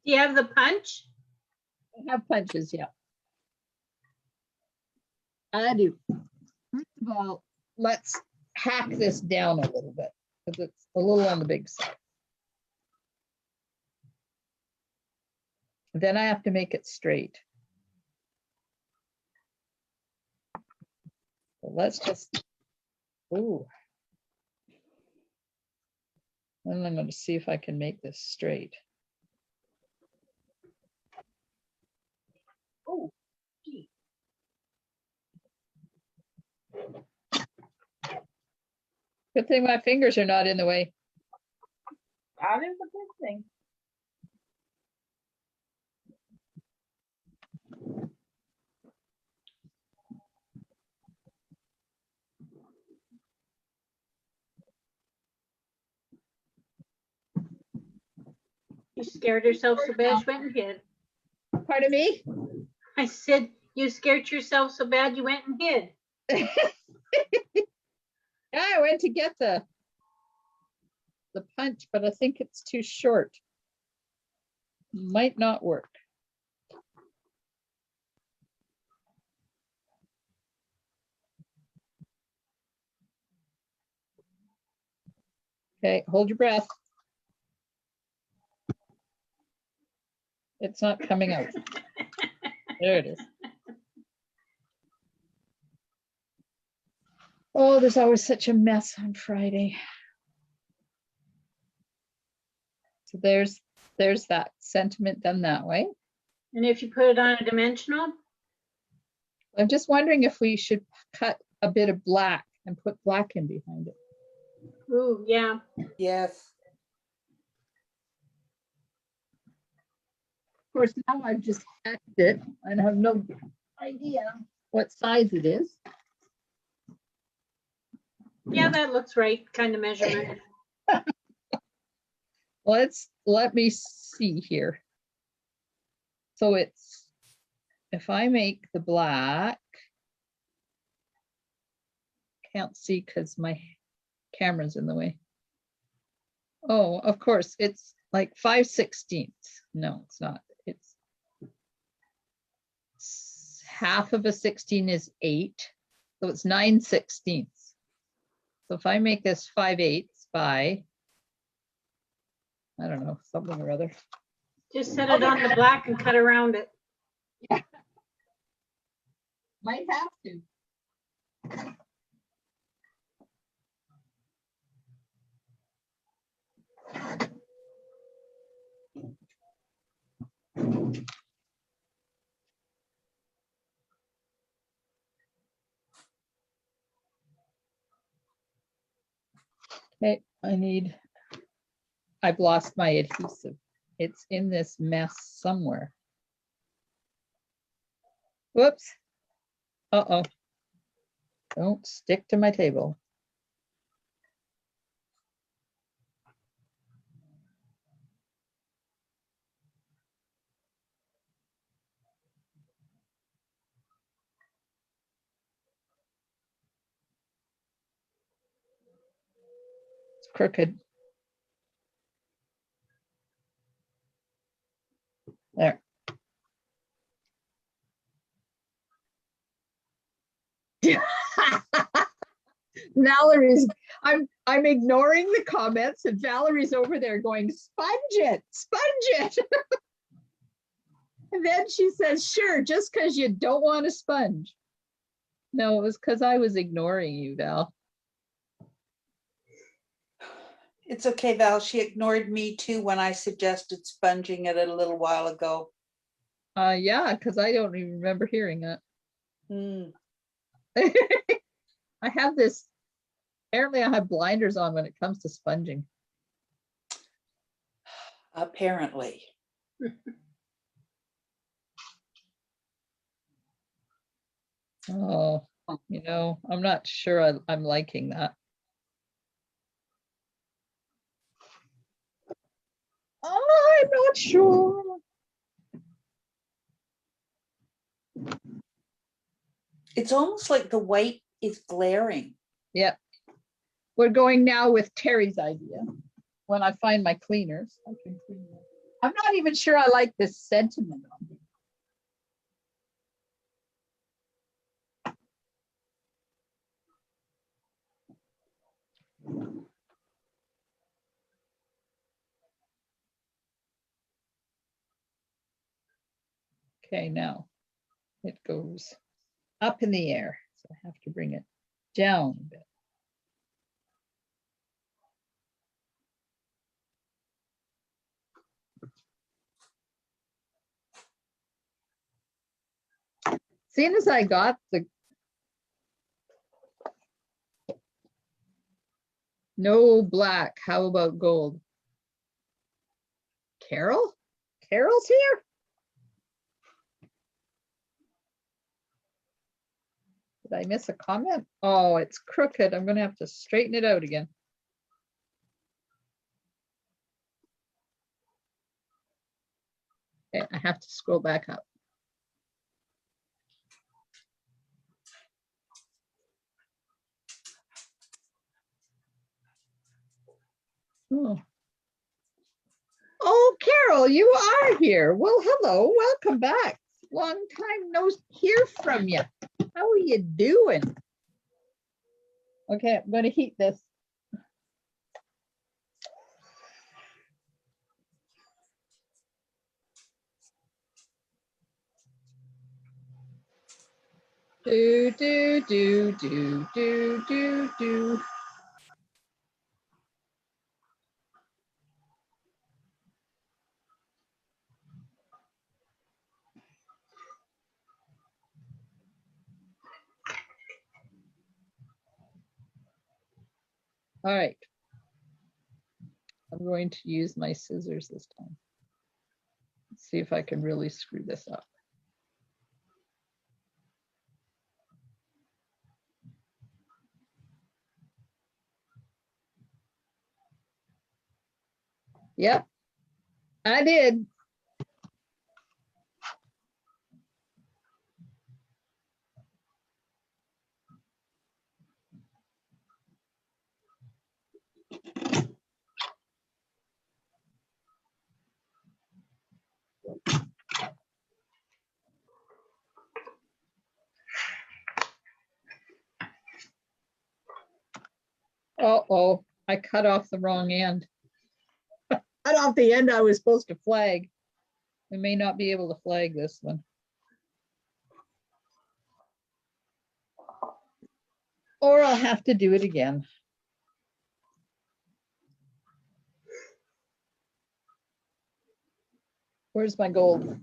you have the punch? I have punches, yeah. I do. First of all, let's hack this down a little bit because it's a little on the big side. Then I have to make it straight. So let's just, ooh. And I'm going to see if I can make this straight. Oh, gee. Good thing my fingers are not in the way. That is a good thing. You scared yourself so bad you went and hid. Pardon me? I said you scared yourself so bad you went and hid. Yeah, I went to get the punch, but I think it's too short. Might not work. Okay, hold your breath. It's not coming out. There it is. Oh, there's always such a mess on Friday. So there's that sentiment done that way. And if you put it on a dimensional, I'm just wondering if we should cut a bit of black and put black in behind it. ooh, yeah. Yes. Of course, now I've just hacked it and have no idea what size it is. Yeah, that looks right, kind of measurement. Let me see here. So it's, if I make the black, can't see because my camera's in the way. Oh, of course, it's like 5/16. No, it's not. It's half of a 16 is 8. So it's 9/16. So if I make this 5/8 by, I don't know, something or other. Just set it on the black and cut around it. Might have to. Okay, I've lost my adhesive. It's in this mess somewhere. Whoops. Uh-oh. Don't stick to my table. It's crooked. There. Valerie's, I'm ignoring the comments and Valerie's over there going, sponge it, sponge it. And then she says, sure, just because you don't want to sponge. No, it was because I was ignoring you, Val. It's okay, Val. She ignored me too when I suggested sponging it a little while ago. Yeah, because I don't even remember hearing it. Hmm. I have this, apparently I have blinders on when it comes to sponging. Apparently. Oh, I'm not sure I'm liking that. Oh, I'm not sure. It's almost like the white is glaring. Yep. We're going now with Terry's idea. When I find my cleaners, I can clean them. I'm not even sure I like this sentiment on here. Okay, now it goes up in the air. So I have to bring it down a bit. Seeing as I got the no black, how about gold? Carol? Carol's here? Did I miss a comment? Oh, it's crooked. I'm gonna have to straighten it out again. Okay, I have to scroll back up. Oh, Carol, you are here. Well, hello, welcome back. Long time no hear from you. How are you doing? Okay, I'm going to heat this. Do, do, do, do, do, do, do. All right. I'm going to use my scissors this time. Let's see if I can really screw this up. Yep, I did. Uh-oh, I cut off the wrong end. Cut off the end I was supposed to flag. We may not be able to flag this one. Or I'll have to do it again. Where's my gold?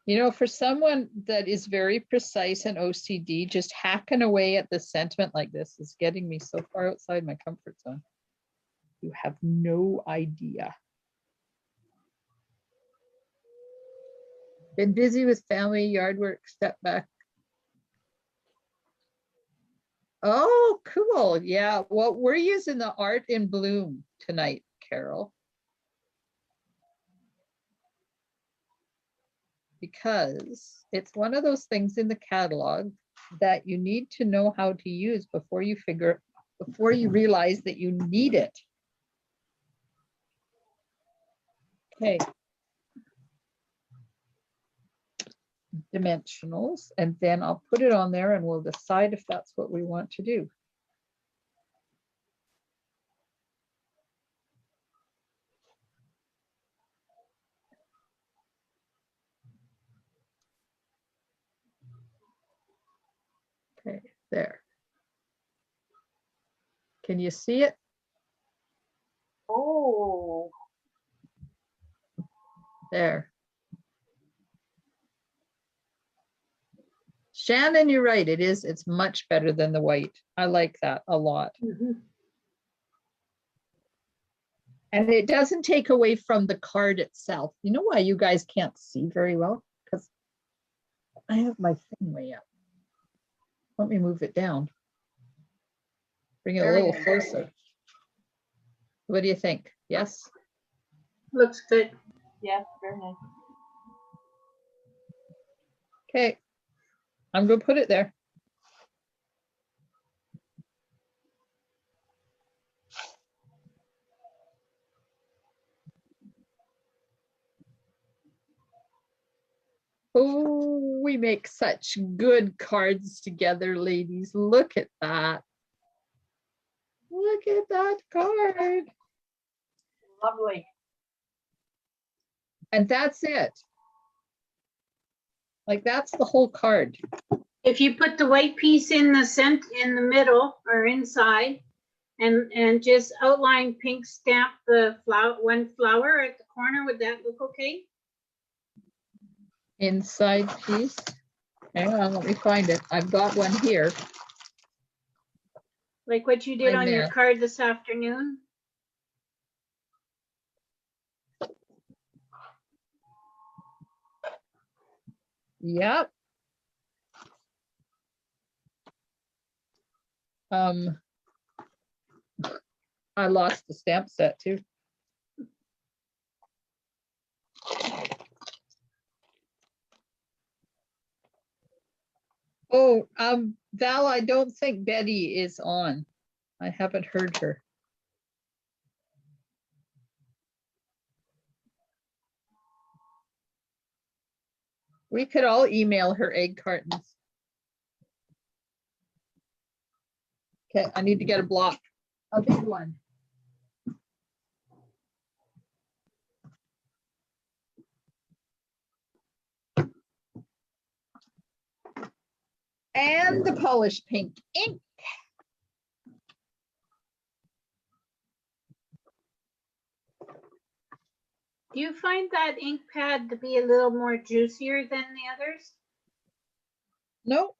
You know, for someone that is very precise and OCD, just hacking away at the sentiment like this is getting me so far outside my comfort zone. You have no idea. Been busy with family, yard work, step back. Oh, cool. Yeah, well, we're using the Art in Bloom tonight, Carol. Because it's one of those things in the catalog that you need to know how to use before you realize that you need it. Okay. Dimensionals, and then I'll put it on there and we'll decide if that's what we want to do. Okay, there. Can you see it? Oh, There. Shannon, you're right. It's much better than the white. I like that a lot. Mhm. And it doesn't take away from the card itself. You know why you guys can't see very well? Because I have my thing way up. Let me move it down. Bring it a Very little nice. closer. What do you think? Yes? Looks good. yeah, very nice. Okay. I'm going to put it there. Oh, we make such good cards together, ladies. Look at that. Look at that card. Lovely. And that's it. Like that's the whole card. If you put the white piece in the middle or inside and just outline pink stamp the one flower at the corner, would that look okay? Inside piece. Hang on, let me find it. I've got one here. Like what you did I'm on your there. card this afternoon? Yep. I lost the stamp set too. Oh, Val, I don't think Betty is on. I haven't heard her. We could all email her egg cartons. Okay, I need to get a block, a big one. And the polished pink ink. Do you find that ink pad to be a little more juicier than the others? Nope.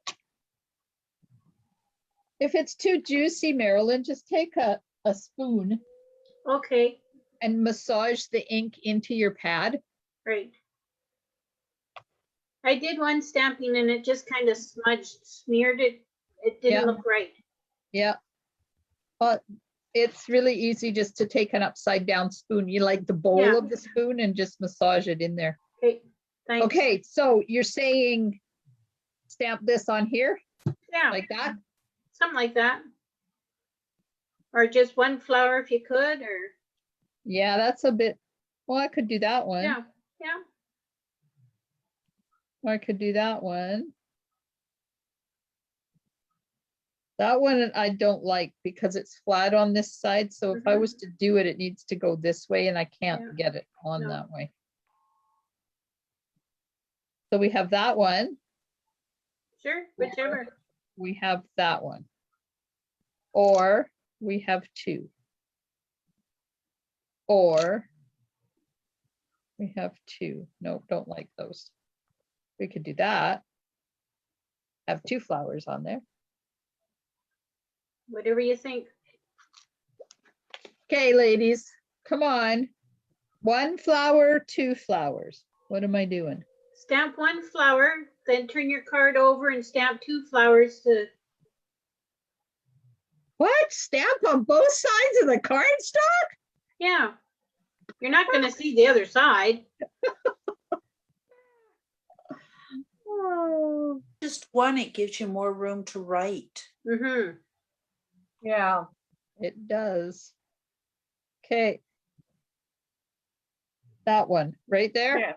If it's too juicy, Marilyn, just take a spoon Okay, and massage the ink into your pad. great. I did one stamping and it just kind of smudged, smeared it. It didn't Yeah. look right. Yeah. But it's really easy just to take an upside down spoon. You like the bowl Yeah. of the spoon and just massage it in there. Okay, thanks. Okay, so you're saying stamp this on here Yeah, like that? something like that. Or just one flower if you could, or, Yeah, that's a bit, well, I could do that one. yeah, yeah. Or I could do that one. That one I don't like because it's flat on this side. So if I Mhm. was to do it, it needs to go this way and I Yeah. can't get it on No. that way. So we have that one. Sure, whichever. We have that one. Or we have two. Or we have two. Nope, don't like those. We could do that. Have two flowers on there. Whatever you think. Okay, ladies, come on. One flower, two flowers. What am I doing? Stamp one flower, then turn your card over and stamp two flowers to, What? Stamp on both sides of the cardstock? yeah. You're not gonna see the other side. Oh, Just one, it gives you more room to write. Mm-hmm. Yeah. it does. Okay. That one right there. Yeah.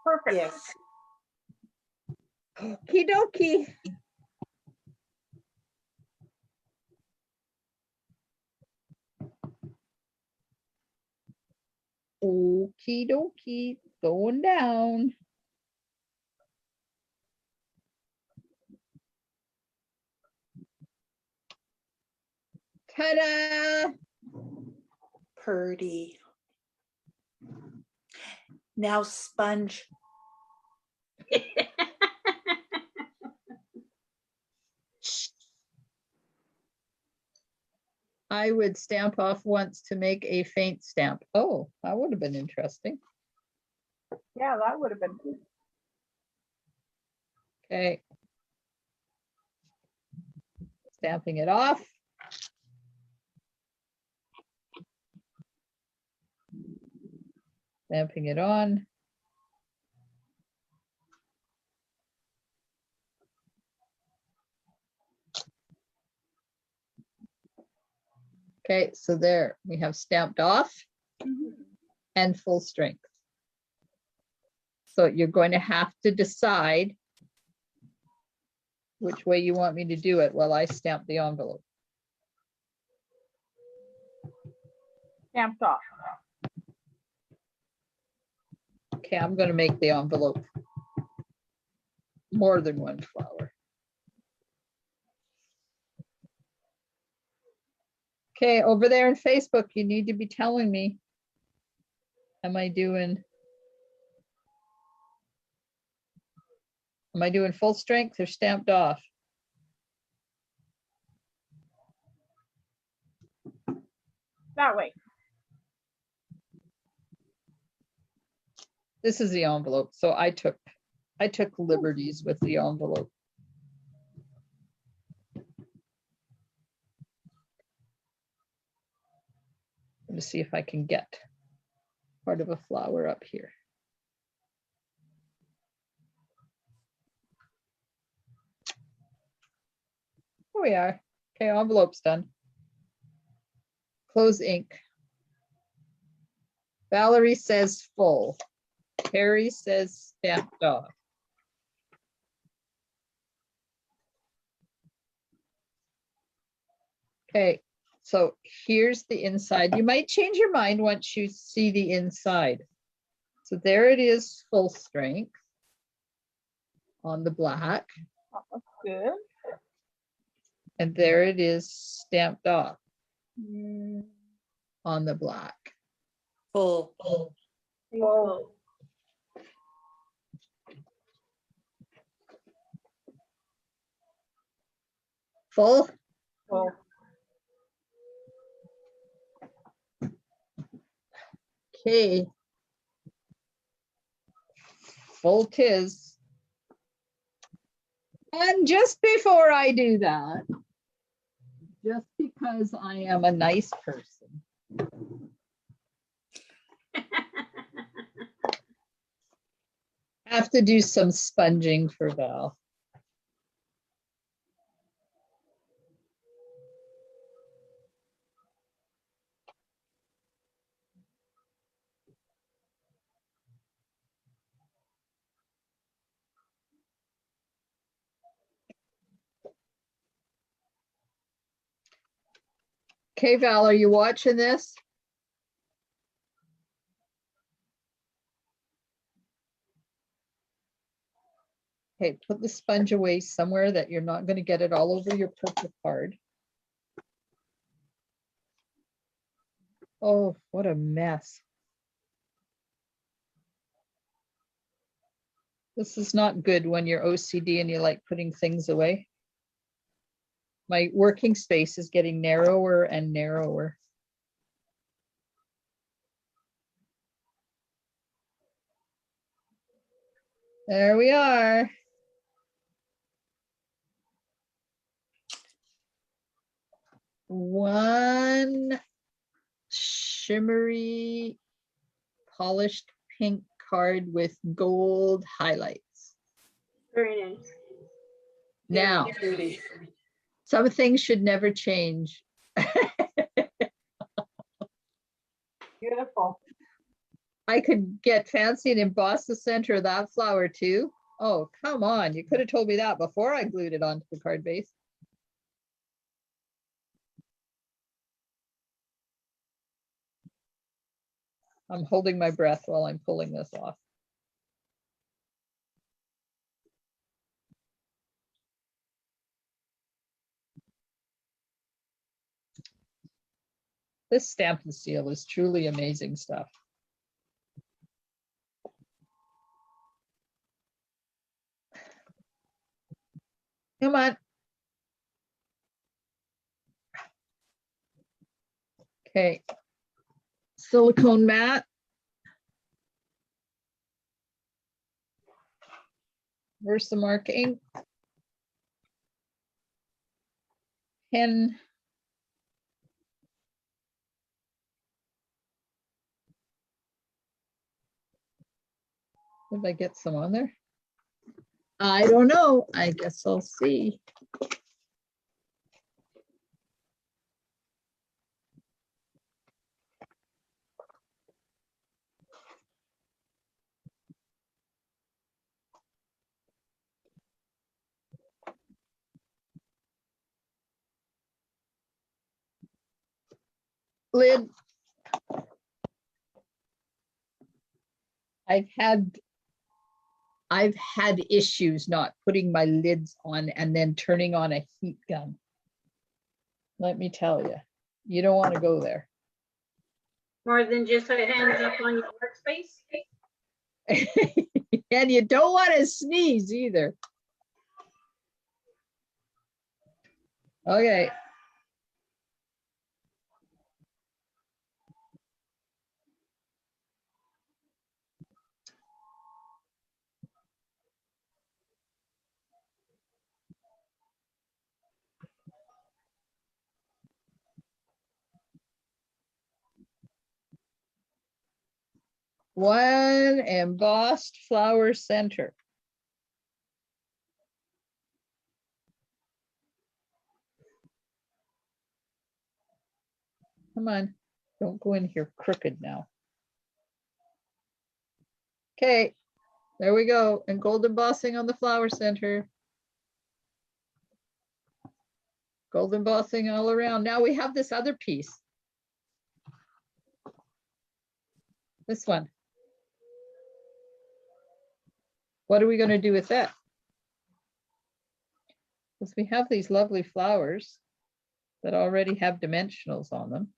Perfect. Yes. Okie dokie. Okie dokie. Going down. Ta-da! Purdy. Now sponge. I would stamp off once to make a faint stamp. Oh, that would have been interesting. Yeah, that would have been good. Okay. Stamping it off. Stamping it on. Okay, so there we have stamped off and full strength. So you're going to have to decide which way you want me to do it while I stamp the envelope. Stamped off. Okay, I'm going to make the envelope more than one flower. Okay, over there in Facebook, you need to be telling me, am I doing full strength or stamped off? That way. This is the envelope, so I took liberties with the envelope. Let me see if I can get part of a flower up here. Here we are. Okay, envelope's done. Close ink. Valerie says full. Terry says stamped off. Okay, so here's the inside. You might change your mind once you see the inside. So there it is, full strength on the black, That's good. and there it is stamped off Mm, on the black. Full. well, Full. well, Okay. Full tis. And just before I do that, just because I am a nice person, have to do some sponging for Val. Okay, Val, are you watching this? Okay, put the sponge away somewhere that you're not going to get it all over your purple card. Oh, what a mess. This is not good when you're OCD and you like putting things away. My working space is getting narrower and narrower. There we are. One shimmery polished pink card with gold highlights. Very nice. Now, Pretty. some things should never change. beautiful. I could get fancy and emboss the center of that flower too. Oh, come on. You could have told me that before I glued it onto the card base. I'm holding my breath while I'm pulling this off. This Stampin' Seal is truly amazing stuff. Come on. Okay. Silicone mat. Versamark ink. Pen. Did I get some on there? I don't know. I guess I'll see. Lid. I've had issues not putting my lids on and then turning on a heat gun. Let me tell you, you don't want to go there. More than just a hands up on your workspace. And you don't want to sneeze either. Okay. One embossed flower center. Come on, don't go in here crooked now. Okay, there we go. And gold embossing on the flower center. Gold embossing all around. Now we have this other piece. This one. What are we going to do with that? Because we have these lovely flowers that already have dimensionals on them.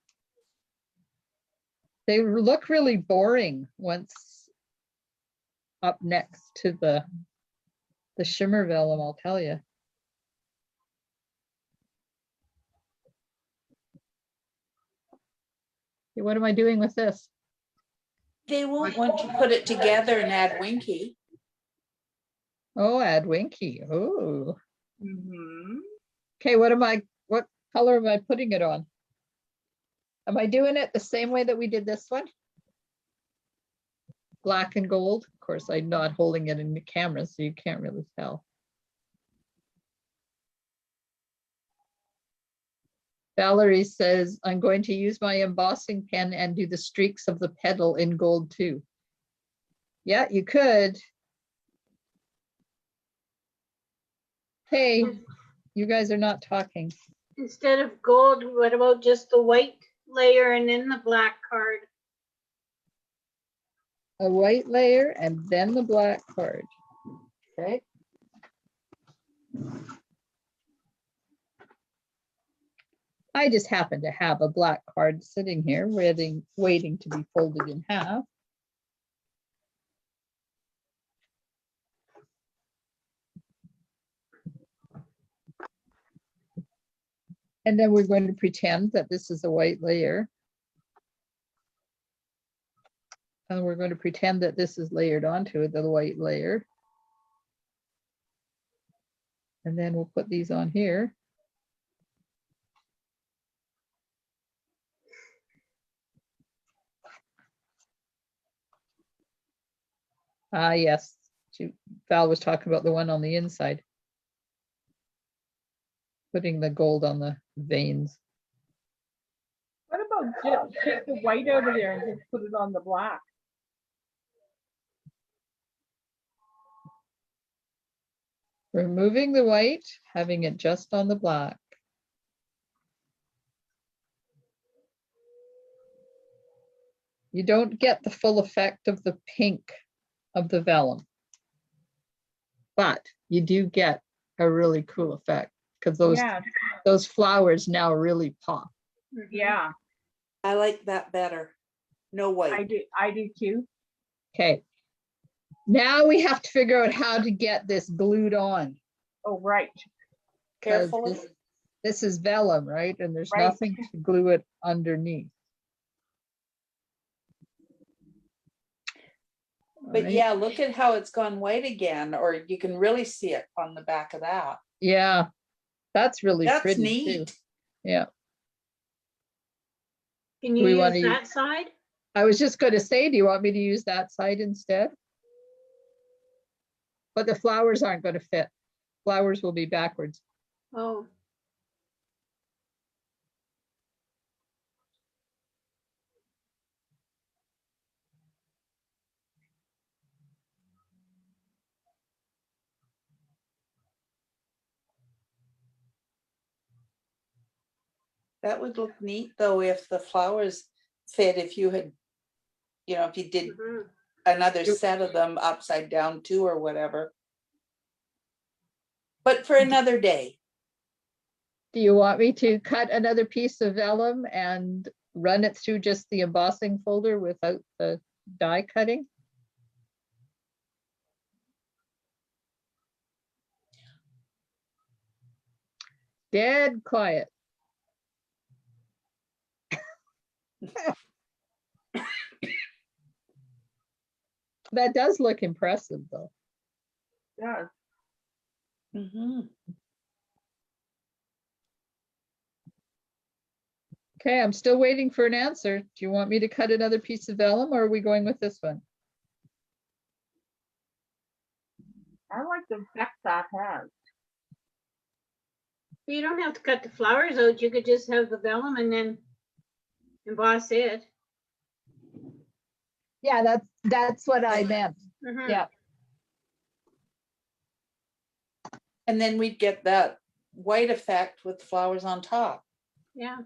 They look really boring once up next to the shimmer vellum, I'll tell you. Okay, what am I doing with this? They won't want to put it together and add Winky. Oh, add Winky. Oh. Mhm. Okay, what color am I putting it on? Am I doing it the same way that we did this one? Black and gold. Of course, I'm not holding it in the camera, so you can't really tell. Valerie says, I'm going to use my embossing pen and do the streaks of the petal in gold too. Yeah, you could. Hey, you guys are not talking. Instead of gold, what about just the white layer and then the black card? A white layer and then the black card. Okay. I just happen to have a black card sitting here waiting to be folded in half. And then we're going to pretend that this is a white layer. And we're going to pretend that this is layered onto the white layer. And then we'll put these on here. Ah, yes. Val was talking about the one on the inside. Putting the gold on the veins. What about just take the white out of there and just put it on the black? Removing the white, having it just on the black. You don't get the full effect of the pink of the vellum, but you do get a really cool effect because Yeah, those flowers now really pop. yeah, I like that better. No white. I do too. Okay. Now we have to figure out how to get this glued on. Oh, right, 'Cause Carefully. This is vellum, right? And there's Right. nothing to glue it underneath. But Right? yeah, look at how it's gone white again, or you can really see it on the back of that. Yeah, that's really That's pretty neat. too. Yeah. Can Do you we use wanna that side? I was just going to say, do you want me to use that side instead? But the flowers aren't going to fit. Flowers will be backwards. Oh, That would look neat though if the flowers fit, if you had, if you did mhm. another set of them upside down too or whatever. But for another day. Do you want me to cut another piece of vellum and run it through just the embossing folder without the die cutting? Dead quiet. That does look impressive though. Yeah, Mhm. Okay, I'm still waiting for an answer. Do you want me to cut another piece of vellum or are we going with this one? I like the effect that has. You don't have to cut the flowers out. You could just have the vellum and then emboss it. Yeah, that's what I meant. Mhm. Yeah. And then we'd get that white effect with flowers on top. Yeah.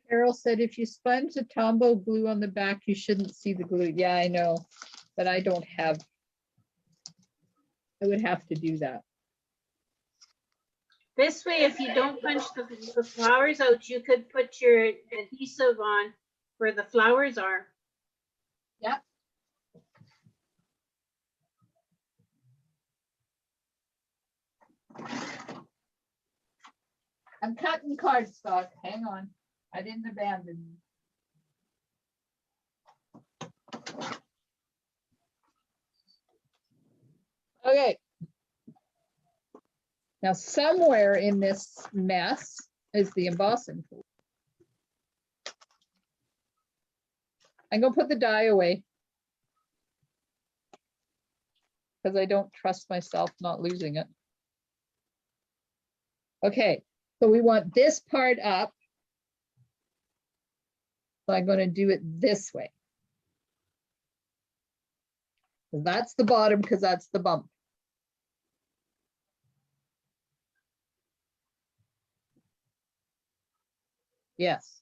Carol said if you sponge the Tombow glue on the back, you shouldn't see the glue. Yeah, I know, but I don't have. I would have to do that. This way, if you don't punch the flowers out, you could put your adhesive on where the flowers are. Yeah. I'm cutting cardstock. Hang on. I didn't abandon you. Okay. Now somewhere in this mess is the embossing tool. I'm gonna put the die away because I don't trust myself not losing it. Okay, so we want this part up. So I'm gonna do it this way. That's the bottom because that's the bump. Yes.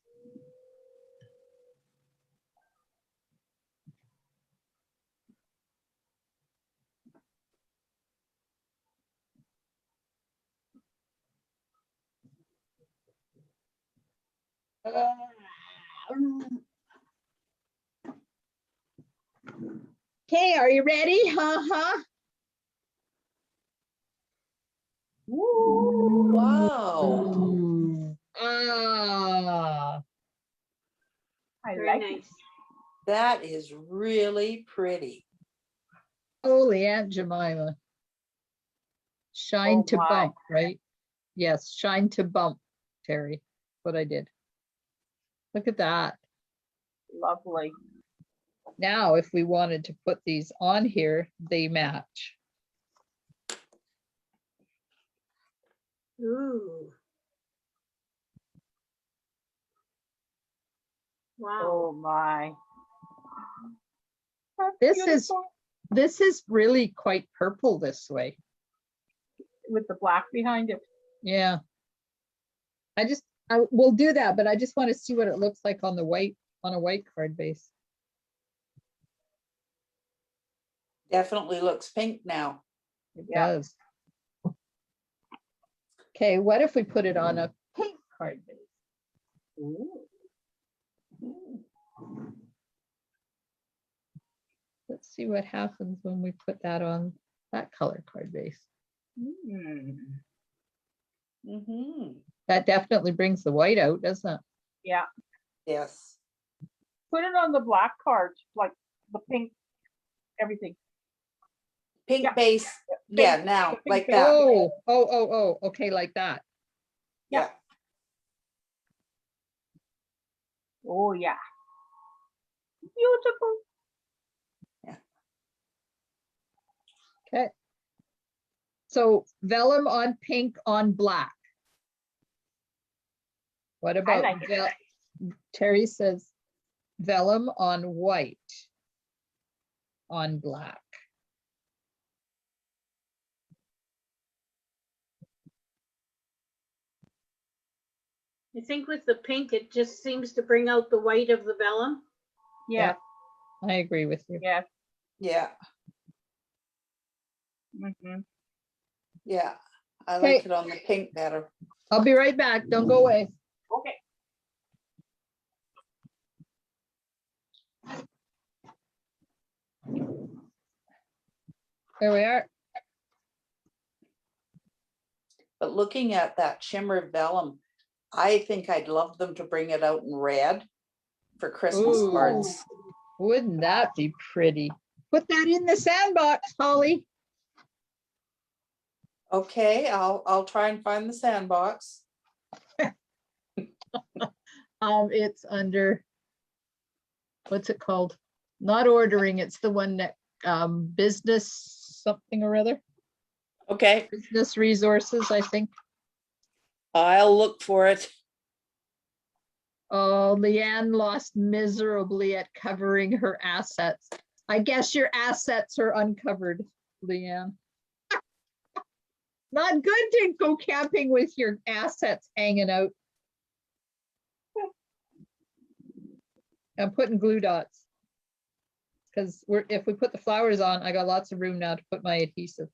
Okay, are you ready? Wow, Ah, I Very like it. nice. that is really pretty. holy Aunt Jemima. Shine Oh, to my. bump, right? Yes, shine to bump, Terry. What I did. Look at that. Lovely. Now, if we wanted to put these on here, they match. Ooh. Wow. Oh, my. That's This is- beautiful. This is really quite purple this way. With the black behind it. Yeah. I will do that, but I just want to see what it looks like on the white, on a white card base. Definitely looks pink now. It Yeah. does. Okay, what if we put it on a pink card base? Ooh. Let's see what happens when we put that on that color card base. Mm. Mm-hmm. That definitely brings the white out, doesn't it? Yeah. Yes. Put it on the black cards, like the pink, everything. Pink Yeah. base. Yeah, now, pink like base. that. Oh, okay, like that. Yeah. Oh, yeah. Beautiful. Okay. So vellum on pink on black. What about like it. Terry says vellum on white on black. I think with the pink, it just seems to bring out the white of the vellum. Yeah. I agree with you. Yeah. Yeah. Mhm. Yeah. I like Okay. it on the pink better. I'll be right back. Don't go away. Okay. There we are. But looking at that shimmer vellum, I think I'd love them to bring it out in red for Christmas Ooh. cards. Wouldn't that be pretty? Put that in the sandbox, Holly. Okay, I'll try and find the sandbox. It's under, what's it called? Not ordering, it's the one that, business something or other, Okay, business resources, I think. I'll look for it. Oh, Leanne lost miserably at covering her assets. I guess your assets are uncovered, Leanne. Not good to go camping with your assets hanging out. I'm putting glue dots. Because if we put the flowers on, I got lots of room now to put my adhesive.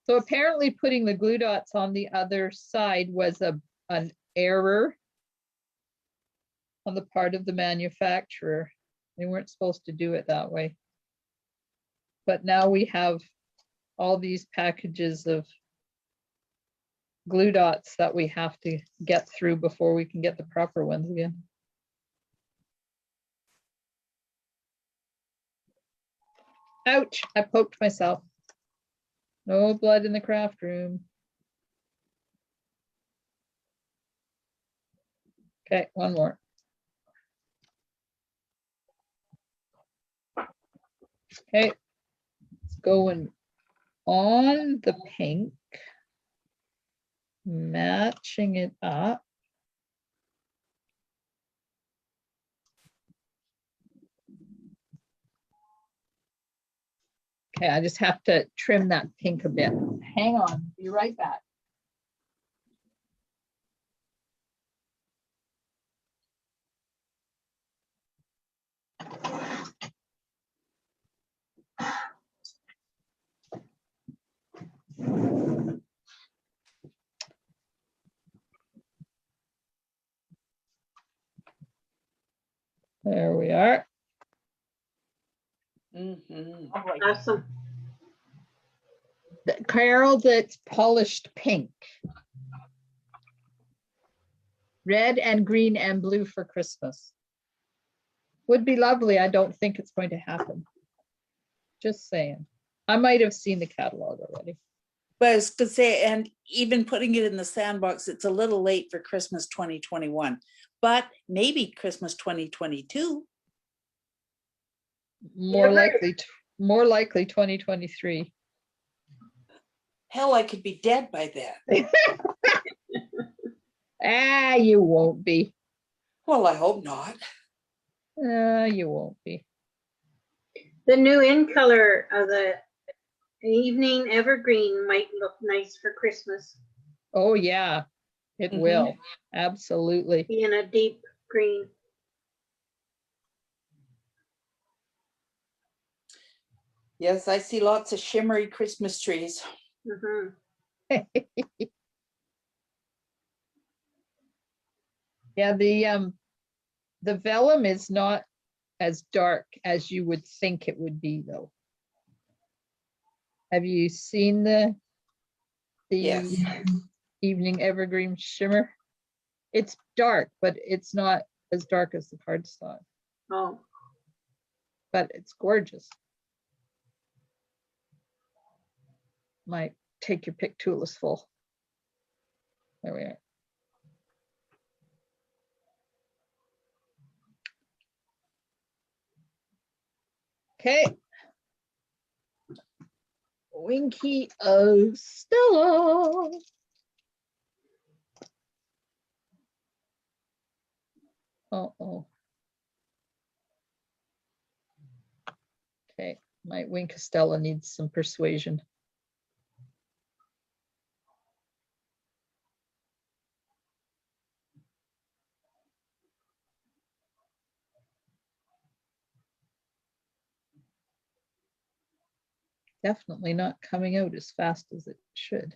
So apparently putting the glue dots on the other side was an error on the part of the manufacturer. They weren't supposed to do it that way. But now we have all these packages of glue dots that we have to get through before we can get the proper ones again. Ouch, I poked myself. No blood in the craft room. Okay, one more. Okay, it's going on the pink, matching it up. Okay, I just have to trim that pink a bit. Hang on, be right back. There we are. Mhm. Awesome. Carol, that's polished pink. Red and green and blue for Christmas. Would be lovely. I don't think it's going to happen. Just saying. I might have seen the catalog already. But I was gonna say, and even putting it in the sandbox, it's a little late for Christmas 2021, but maybe Christmas 2022. More Yeah, right. likely, more likely 2023. Hell, I could be dead by then. Ah, you won't be. Well, I hope not. You won't be. The new in color of the evening evergreen might look nice for Christmas. Oh, yeah, it Mhm. will. Absolutely. Be in a deep green. Yes, I see lots of shimmery Christmas trees. Mhm. Yeah, the vellum is not as dark as you would think it would be, though. Have you seen the Yes. evening evergreen shimmer? It's dark, but it's not as dark as the cardstock, Oh, but it's gorgeous. Might take your pick tool is full. There we are. Okay. Winky of Stella. Uh-oh. Okay, my Wink of Stella needs some persuasion. Definitely not coming out as fast as it should.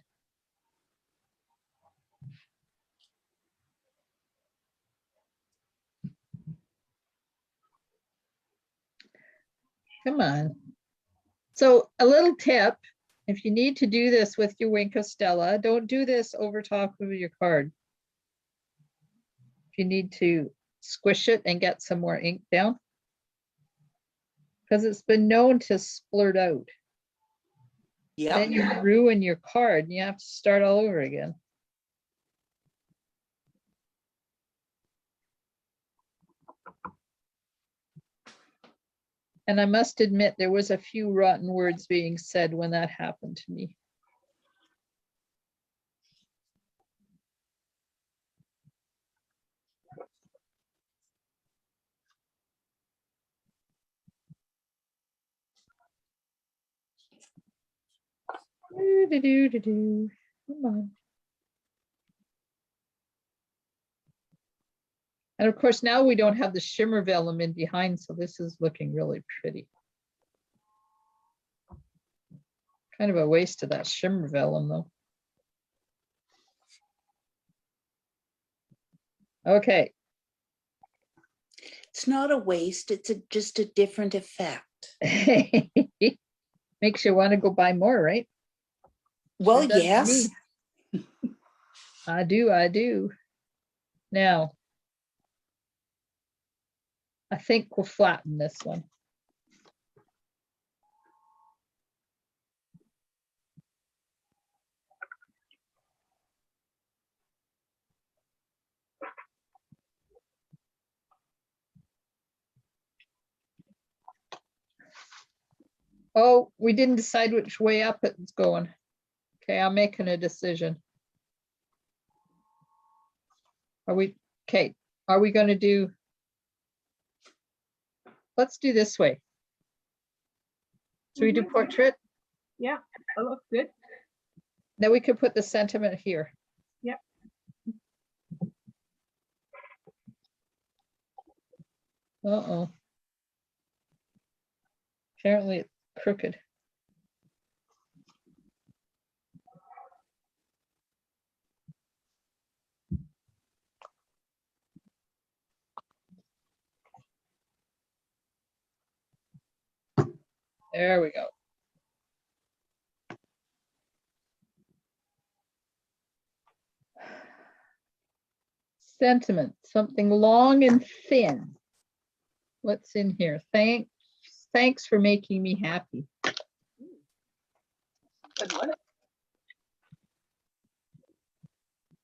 Come on. So a little tip, if you need to do this with your Wink of Stella, don't do this over top of your card. If you need to squish it and get some more ink down, because it's been known to splurt out. Then you Yep. ruin your card and you have to start all over again. And I must admit, there was a few rotten words being said when that happened to me. Do. Come on. And of course, now we don't have the shimmer vellum in behind, so this is looking really pretty. Kind of a waste of that shimmer vellum, though. Okay. It's not a waste, it's just a different effect. Makes you want to go buy more, right? Well, Sure does yes. me. I do. Now, I think we'll flatten this one. Oh, we didn't decide which way up it's going. Okay, I'm making a decision. Are we, okay, are we going to do, let's do this way. So we do portrait, Yeah, that looks good. then we could put the sentiment here. Yep. Uh-oh. Apparently it's crooked. There we go. Sentiment, something long and thin. What's in here? Thanks for making me happy. Good one.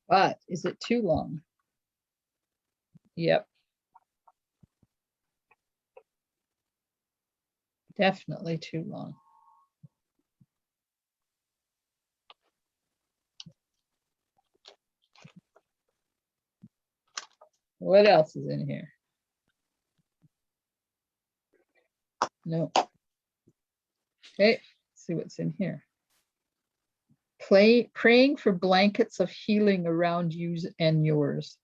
But is it too long? Yep. Definitely too long. What else is in here? No. Okay, let's see what's in here. Praying for blankets of healing around you and yours.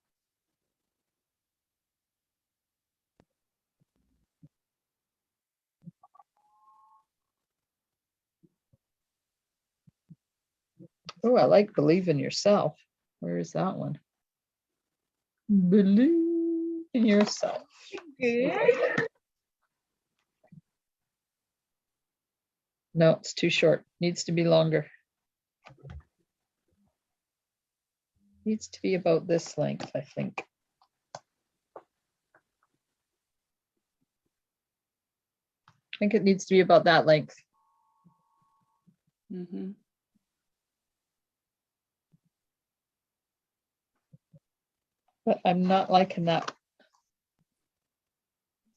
Oh, I like believe in yourself. Where is that one? Believe in yourself. Good. No, it's too short. Needs to be longer. Needs to be about this length, I think. I think it needs to be about that length. Mhm. But I'm not liking that.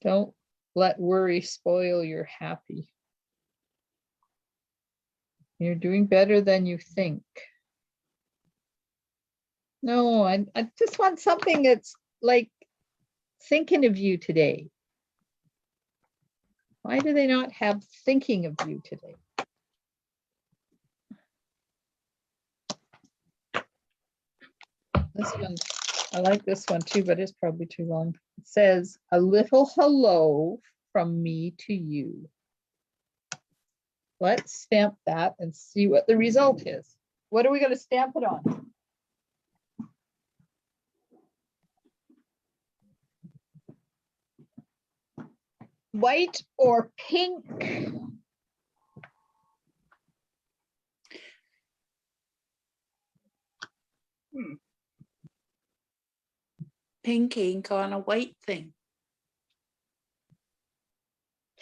Don't let worry spoil your happy. You're doing better than you think. No, I just want something that's like thinking of you today. Why do they not have thinking of you today? This one, I like this one too, but it's probably too long. It says, a little hello from me to you. Let's stamp that and see what the result is. What are we going to stamp it on? White or pink? Pink ink on a white thing.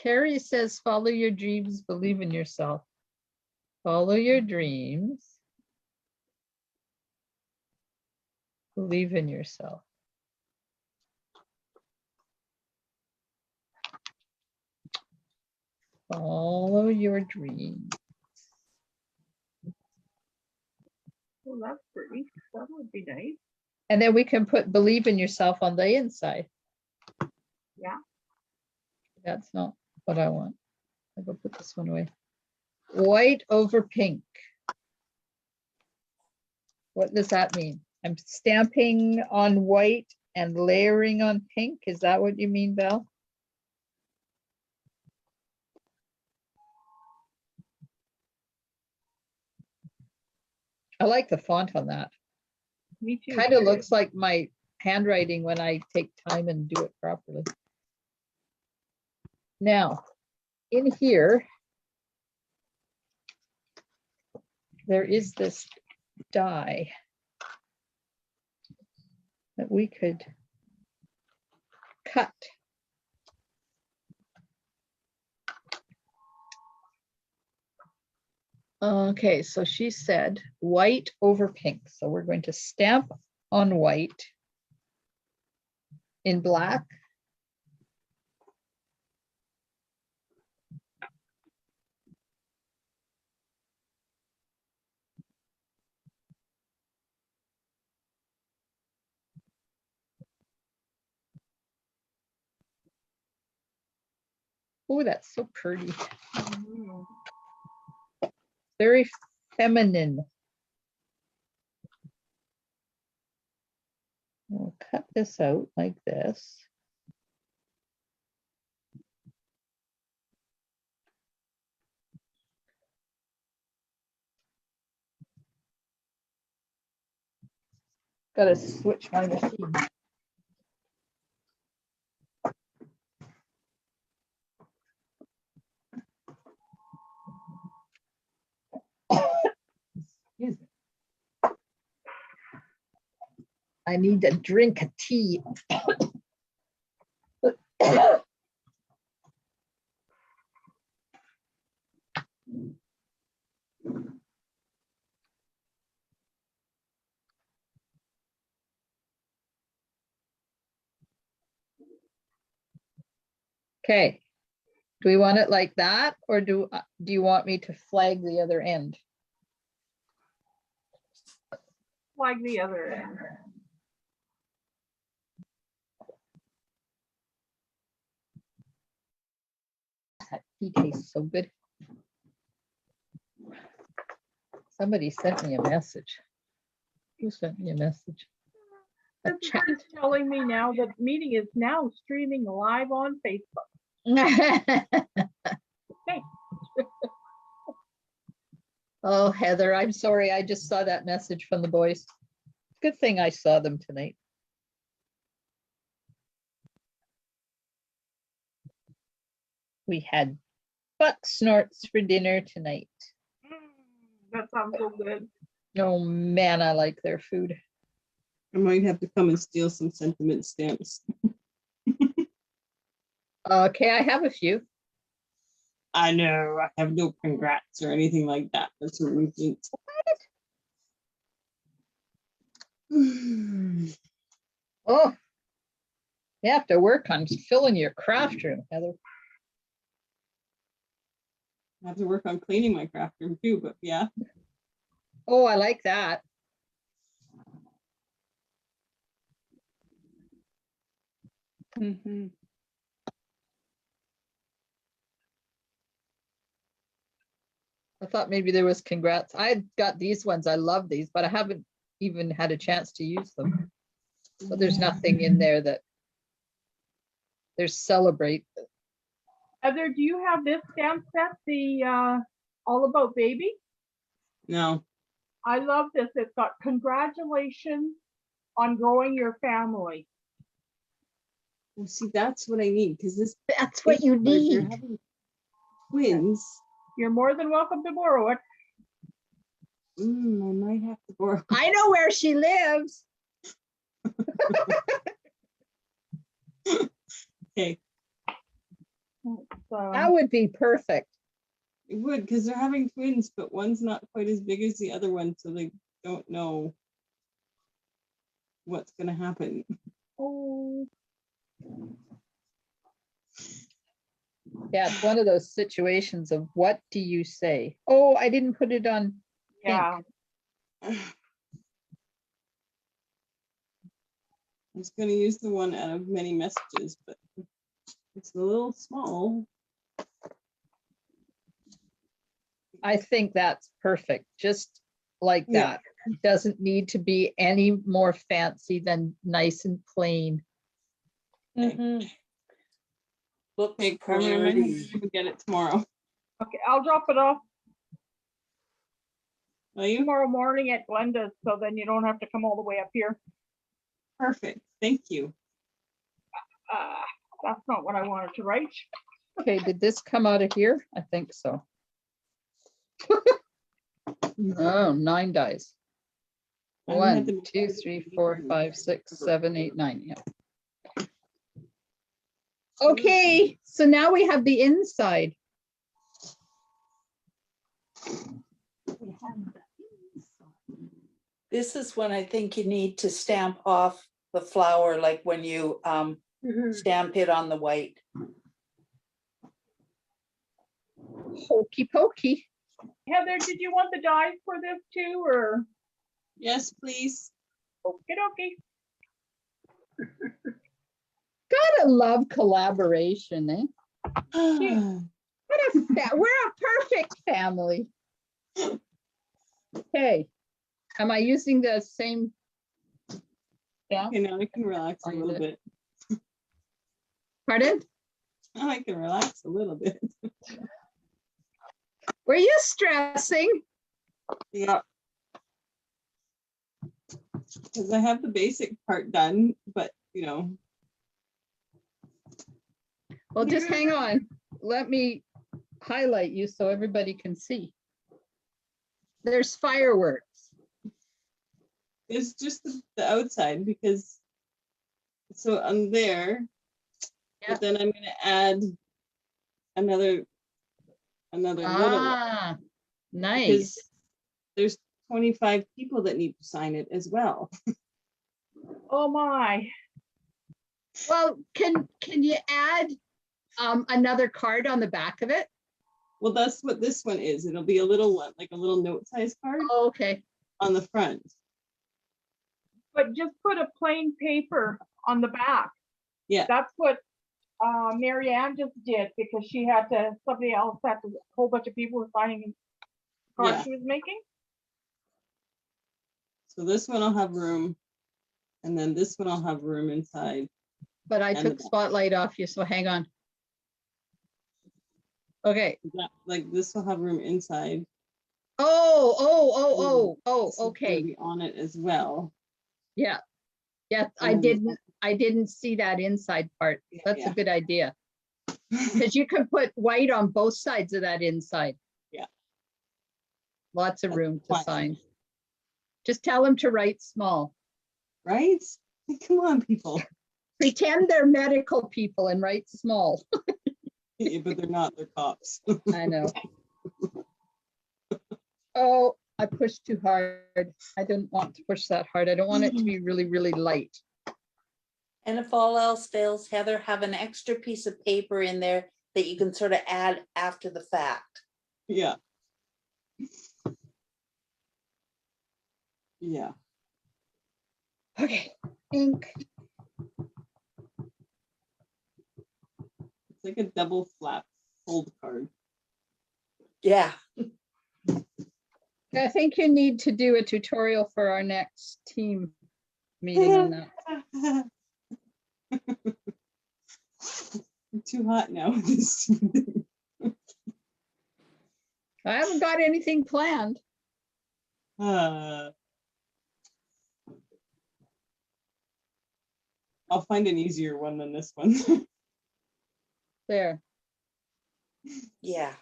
Carrie says, follow your dreams, believe in yourself. Follow your dreams. Believe in yourself. Follow your dream. Well, that's pretty. That would be nice. And then we can put believe in yourself on the inside. Yeah. That's not what I want. I'll go put this one away. White over pink. What does that mean? I'm stamping on white and layering on pink. Is that what you mean, Val? I like the font on that. Me too. Kind of looks like my handwriting when I take time and do it properly. Now, in here, there is this die that we could cut. Okay, so she said white over pink. So we're going to stamp on white in black. Oh, that's so pretty. Mhm. Very feminine. We'll cut this out like this. Gotta switch my machine. Excuse me. I need to drink a tea. Okay. Do we want it like that, or do you want me to flag the other end? Like the other end. That tea tastes so good. Somebody sent me a message. Who sent me a message? A This chat. is telling me now that meeting is now streaming live on Facebook. Okay. Oh, Heather, I'm sorry. I just saw that message from the boys. Good thing I saw them tonight. We had buck snorts for dinner tonight. That sounds so good. Oh man, I like their food. I might have to come and steal some sentiment stamps. Okay, I have a few. I know, I have no congrats or anything like that. That's a reason. Oh, you have to work on filling your craft room, Heather. I have to work on cleaning my craft room too, but yeah. Oh, I like that. Mhm. I thought maybe there was congrats. I had got these ones. I love these, but I haven't even had a chance to use them. But there's nothing in there that there's celebrate. Heather, do you have this stamp set, the All About Baby? No, I love this. It's got congratulations on growing your family. well, see, that's what I need because this. That's what you if you're need. having twins. You're more than welcome to borrow it. I might have to borrow. I know where she lives. Okay, So, That would be perfect. it would because they're having twins, but one's not quite as big as the other one, so they don't know what's gonna happen. oh, Yeah, it's one of those situations of what do you say? Oh, I didn't put it on. Yeah, I was gonna use the one out of many messages, but it's a little small. I think that's perfect, just like Yeah. that. Doesn't need to be any more fancy than nice and plain. Looks Okay, Carmen, I might have pretty. to go get it tomorrow. okay, I'll drop it off Will you? tomorrow morning at Glenda's, so then you don't have to come all the way up here. Perfect, thank you. That's not what I wanted to write. Okay, did this come out of here? I think so. Oh, 9 dice. I had 1, them- 2, 3, 4, 5, 6, 7, 8, 9. Yeah. Okay, so now we have the inside. This is when I think you need to stamp off the flower, like when you Mhm. stamp it on the white. Hokey pokey. Heather, did you want the dies for this too, or? Yes, please. Okey-dokey. Gotta love collaboration, eh? We're a perfect family. Okay, am I using the same? Yeah, Okay, now I can relax a Are you little good? bit. pardon? Now I can relax a little bit. Were you stressing? Yeah. Because I have the basic part done, but you know, Well, just hang on. Let me highlight you so everybody can see. There's fireworks. it's just the outside because so I'm there, Yeah. but then I'm gonna add another little one Ah, nice. because there's 25 people that need to sign it as well. Oh my, Well, can you add another card on the back of it? Well, that's what this one is. It'll be a little one, like a little note-sized card Oh, okay. on the front. but just put a plain paper on the back. Yeah. That's what Mary Ann just did, because she had to, somebody else had to, a whole bunch of people were signing cards Yeah. she was making. So this one I'll have room, and then this one I'll have room inside. But I And took the- spotlight off you, so hang on. Okay. Like this will have room inside. Oh, This is gonna okay. be on it as well. Yeah. Yeah, And then- I didn't see that inside part. Yeah, That's a yeah. good idea. Because you can put white on both sides of that inside. Yeah. Lots of That's room to fine. sign. Just tell them to write small. Right? Come on, people. Pretend they're medical people and write small. Yeah, but they're not. They're cops. I know. Oh, I pushed too hard. I didn't want to push that hard. I don't want it to be really, really light. And if all else fails, Heather, have an extra piece of paper in there that you can sort of add after the fact. Yeah. Yeah. Okay, ink. It's like a double flap fold card. Yeah. I think you need to do a tutorial for our next team meeting on that. Too hot now. I haven't got anything planned. I'll find an easier one than this one. There. Yeah.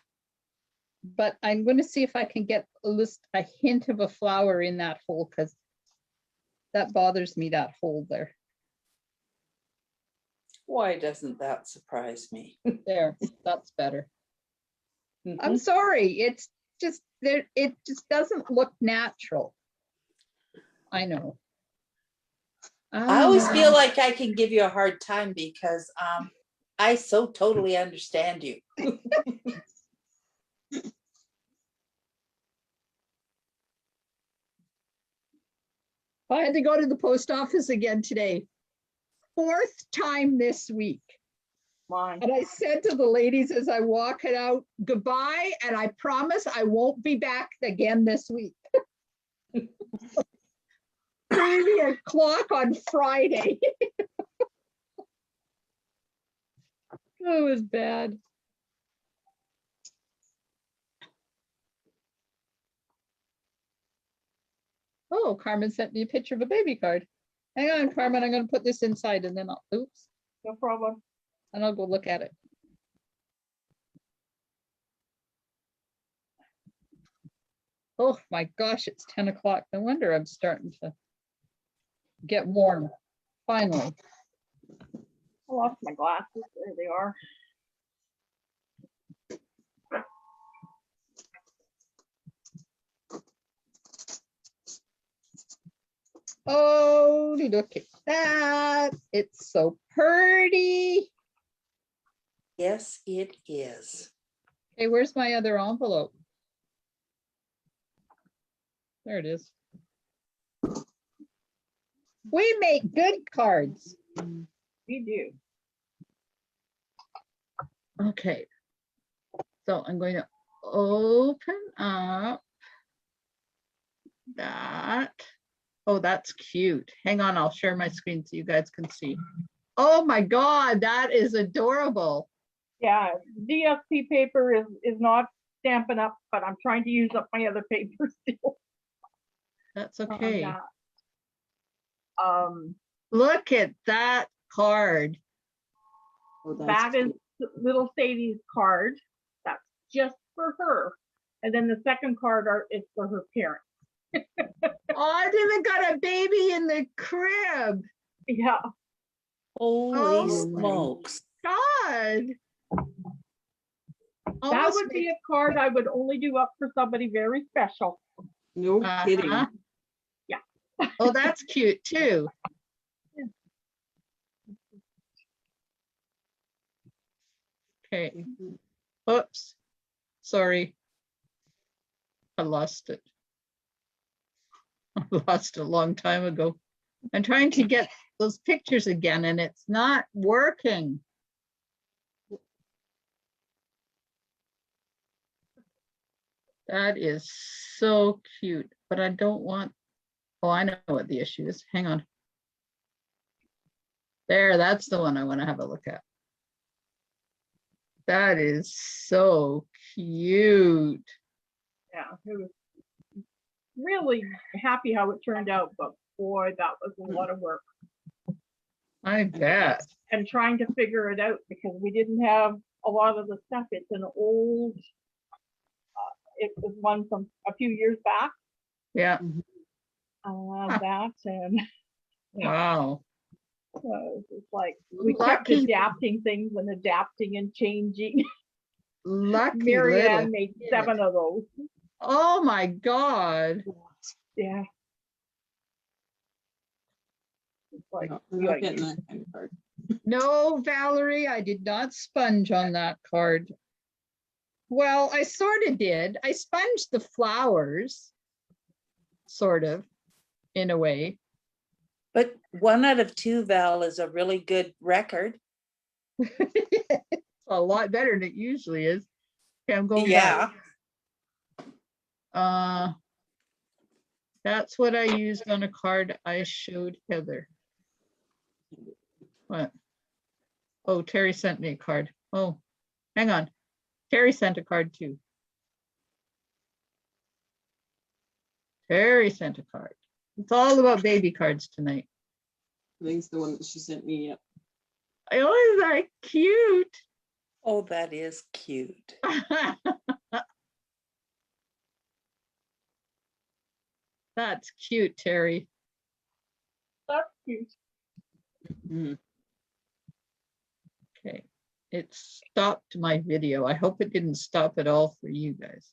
But I'm going to see if I can get a hint of a flower in that hole, because that bothers me, that hole there. Why doesn't that surprise me? There, that's better. I'm Mhm. sorry, it's just there, it just doesn't look natural. I know. I always know. feel like I can give you a hard time because I so totally understand you. I had to go to the post office again today. 4th time this week. Mine. And I said to the ladies as I walk it out, goodbye, and I promise I won't be back again this week. 3 o'clock on Friday. It was bad. Oh, Carmen sent me a picture of a baby card. Hang on, Carmen, I'm gonna put this inside and then I'll, oops, No problem. and I'll go look at it. Oh my gosh, it's 10 o'clock. No wonder I'm starting to get warm, finally. I lost my glasses. There they are. Oh, look at that. It's so pretty. Yes, it is. Okay, where's my other envelope? There it is. We make good cards. We do. Okay. So I'm going to open up that. Oh, that's cute. Hang on, I'll share my screen so you guys can see. Oh my God, that is adorable. Yeah, DSP paper is not Stampin' Up, but I'm trying to use up my other paper still. That's on okay. that. Look at that card. Oh, that's That is cute. little Sadie's card. That's just for her. And then the second card is for her parents. Oh, I've even got a baby in the crib. Yeah. Holy Oh my smokes. God. That Almost would be a card I would only do up for somebody very special. No kidding. Uh-huh. Yeah. Oh, that's cute too. Okay. Oops. Sorry. I lost it. I lost it a long time ago. I'm trying to get those pictures again and it's not working. That is so cute, but I don't want, oh, I know what the issue is. Hang on. There, that's the one I want to have a look at. That is so cute. Yeah. It was really happy how it turned out, but boy, that was a lot of work. I bet. And trying to figure it out because we didn't have a lot of the stuff. It's an old, it was one from a few years back. Yeah. That and Wow. it's like we kept Lucky, adapting things and adapting and changing. lucky Mary little Ann made kid. 7 of those. Oh my God. Yeah. It's like, No, I'm not getting that kind of card. No, Valerie, I did not sponge on that card. Well, I sort of did. I sponged the flowers, sort of, in a way. But 1 out of 2, Val, is a really good record. It's a lot better than it usually is. Okay, I'm going Yeah. back. That's what I used on a card I showed Heather. What? Oh, Terry sent me a card. Oh, hang on. Terry sent a card too. Terry sent a card. It's all about baby cards tonight. I think it's the one that she sent me. Yep. I always like cute. Oh, that is cute. That's cute, Terry. that's cute. Mhm. Okay, it stopped my video. I hope it didn't stop at all for you guys.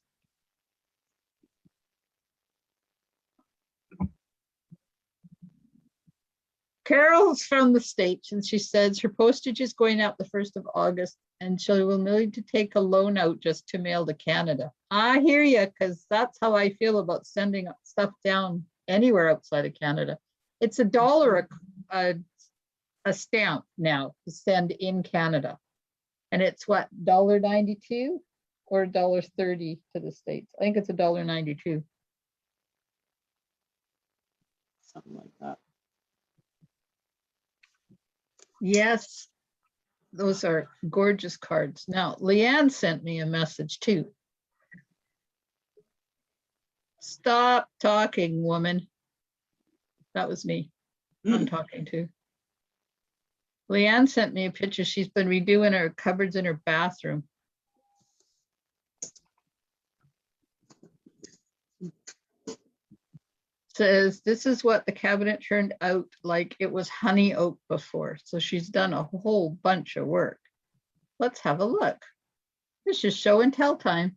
Carol's from the States and she says her postage is going out the 1st of August and she will need to take a loan out just to mail to Canada. I hear you, because that's how I feel about sending stuff down anywhere outside of Canada. It's $1 a stamp now to send in Canada. And it's what, $1.92 or $1.30 to the States? I think it's $1.92. Something like that. Yes, those are gorgeous cards. Now, Leanne sent me a message too. Stop talking, woman. That was me I'm talking to. Leanne sent me a picture. She's been redoing her cupboards in her bathroom. Says this is what the cabinet turned out like. It was honey oak before. So she's done a whole bunch of work. Let's have a look. This is show and tell time.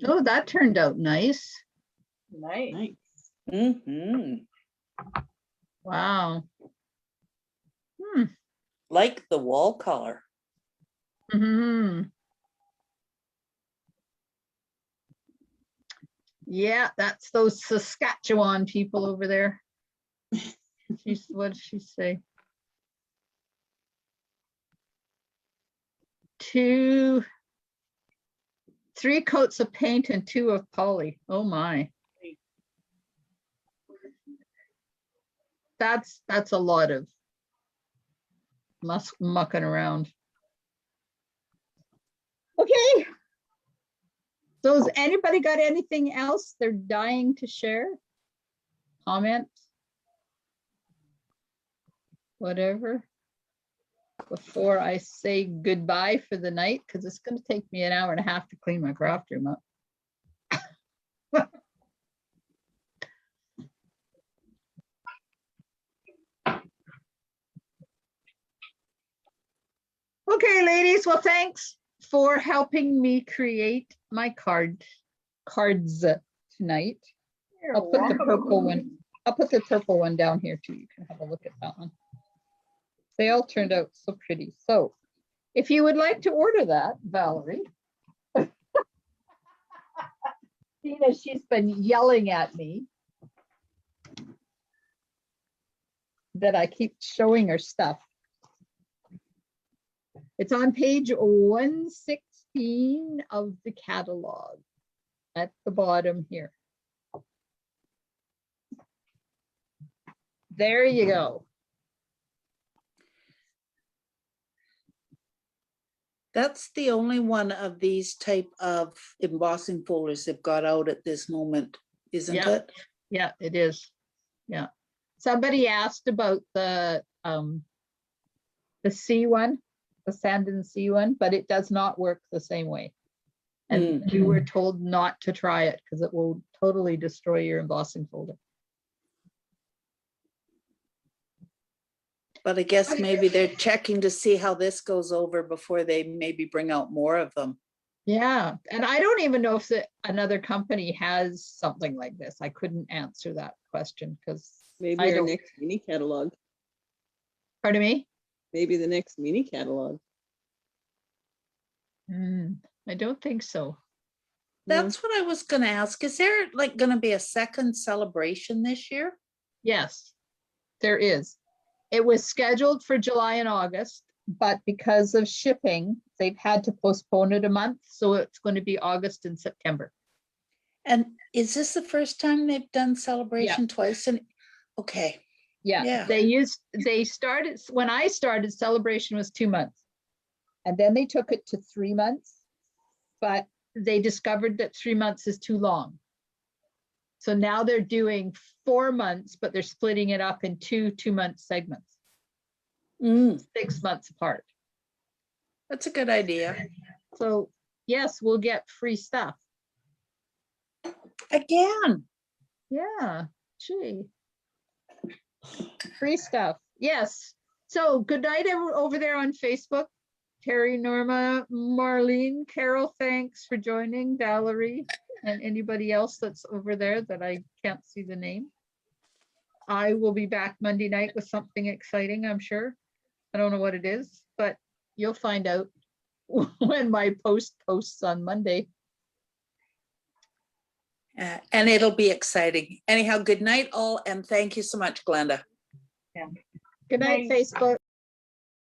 Oh, that turned out nice. Nice. Nice. Mm-hmm. Wow. Like the wall color. Hmm. Yeah, that's those Saskatchewan people over there. What did she say? 3 coats of paint and 2 of poly. Oh my. That's a lot of mucking around. Okay. So has anybody got anything else they're dying to share? Comment? Whatever. Before I say goodbye for the night, because it's going to take me an hour and a half to clean my craft room up. Okay, ladies. Well, thanks for helping me create my cards tonight. You're I'll put the welcome. purple one. I'll put the purple one down here too. You can have a look at that one. They all turned out so pretty. So if you would like to order that, Valerie. Tina, she's been yelling at me that I keep showing her stuff. It's on page 116 of the catalog at the bottom here. There you go. That's the only one of these type of embossing folders they've got out at this moment, isn't Yeah. it? Yeah, it is. Yeah. Somebody asked about the C one, the sand and sea one, but it does not work the same way. And we were told not to try it because it will totally destroy your embossing folder. But I guess maybe they're checking to see how this goes over before they maybe bring out more of them. Yeah, and I don't even know if another company has something like this. I couldn't answer that question because Maybe I our don't. next mini catalog. Pardon me? Maybe the next mini catalog. I don't think so. That's what I was going to ask. Is there like going to be a second celebration this year? Yes, there is. It was scheduled for July and August, but because of shipping, they've had to postpone it a month. So it's going to be August and September. And is this the first time they've done celebration twice? And okay. Yeah. They started, when I started, celebration was 2 months. And then they took it to 3 months, but they discovered that 3 months is too long. So now they're doing 4 months, but they're splitting it up in 2-month segments, 6 months apart. That's a good idea. So yes, we'll get free stuff. Again. Yeah, gee. Free stuff. Yes. So good night over there on Facebook. Terry, Norma, Marlene, Carol, thanks for joining. Valerie, and anybody else that's over there that I can't see the name. I will be back Monday night with something exciting, I'm sure. I don't know what it is, but you'll find out when my posts on Monday. And it'll be exciting. Anyhow, good night all, and thank you so much, Glenda. Good night, Night. Facebook.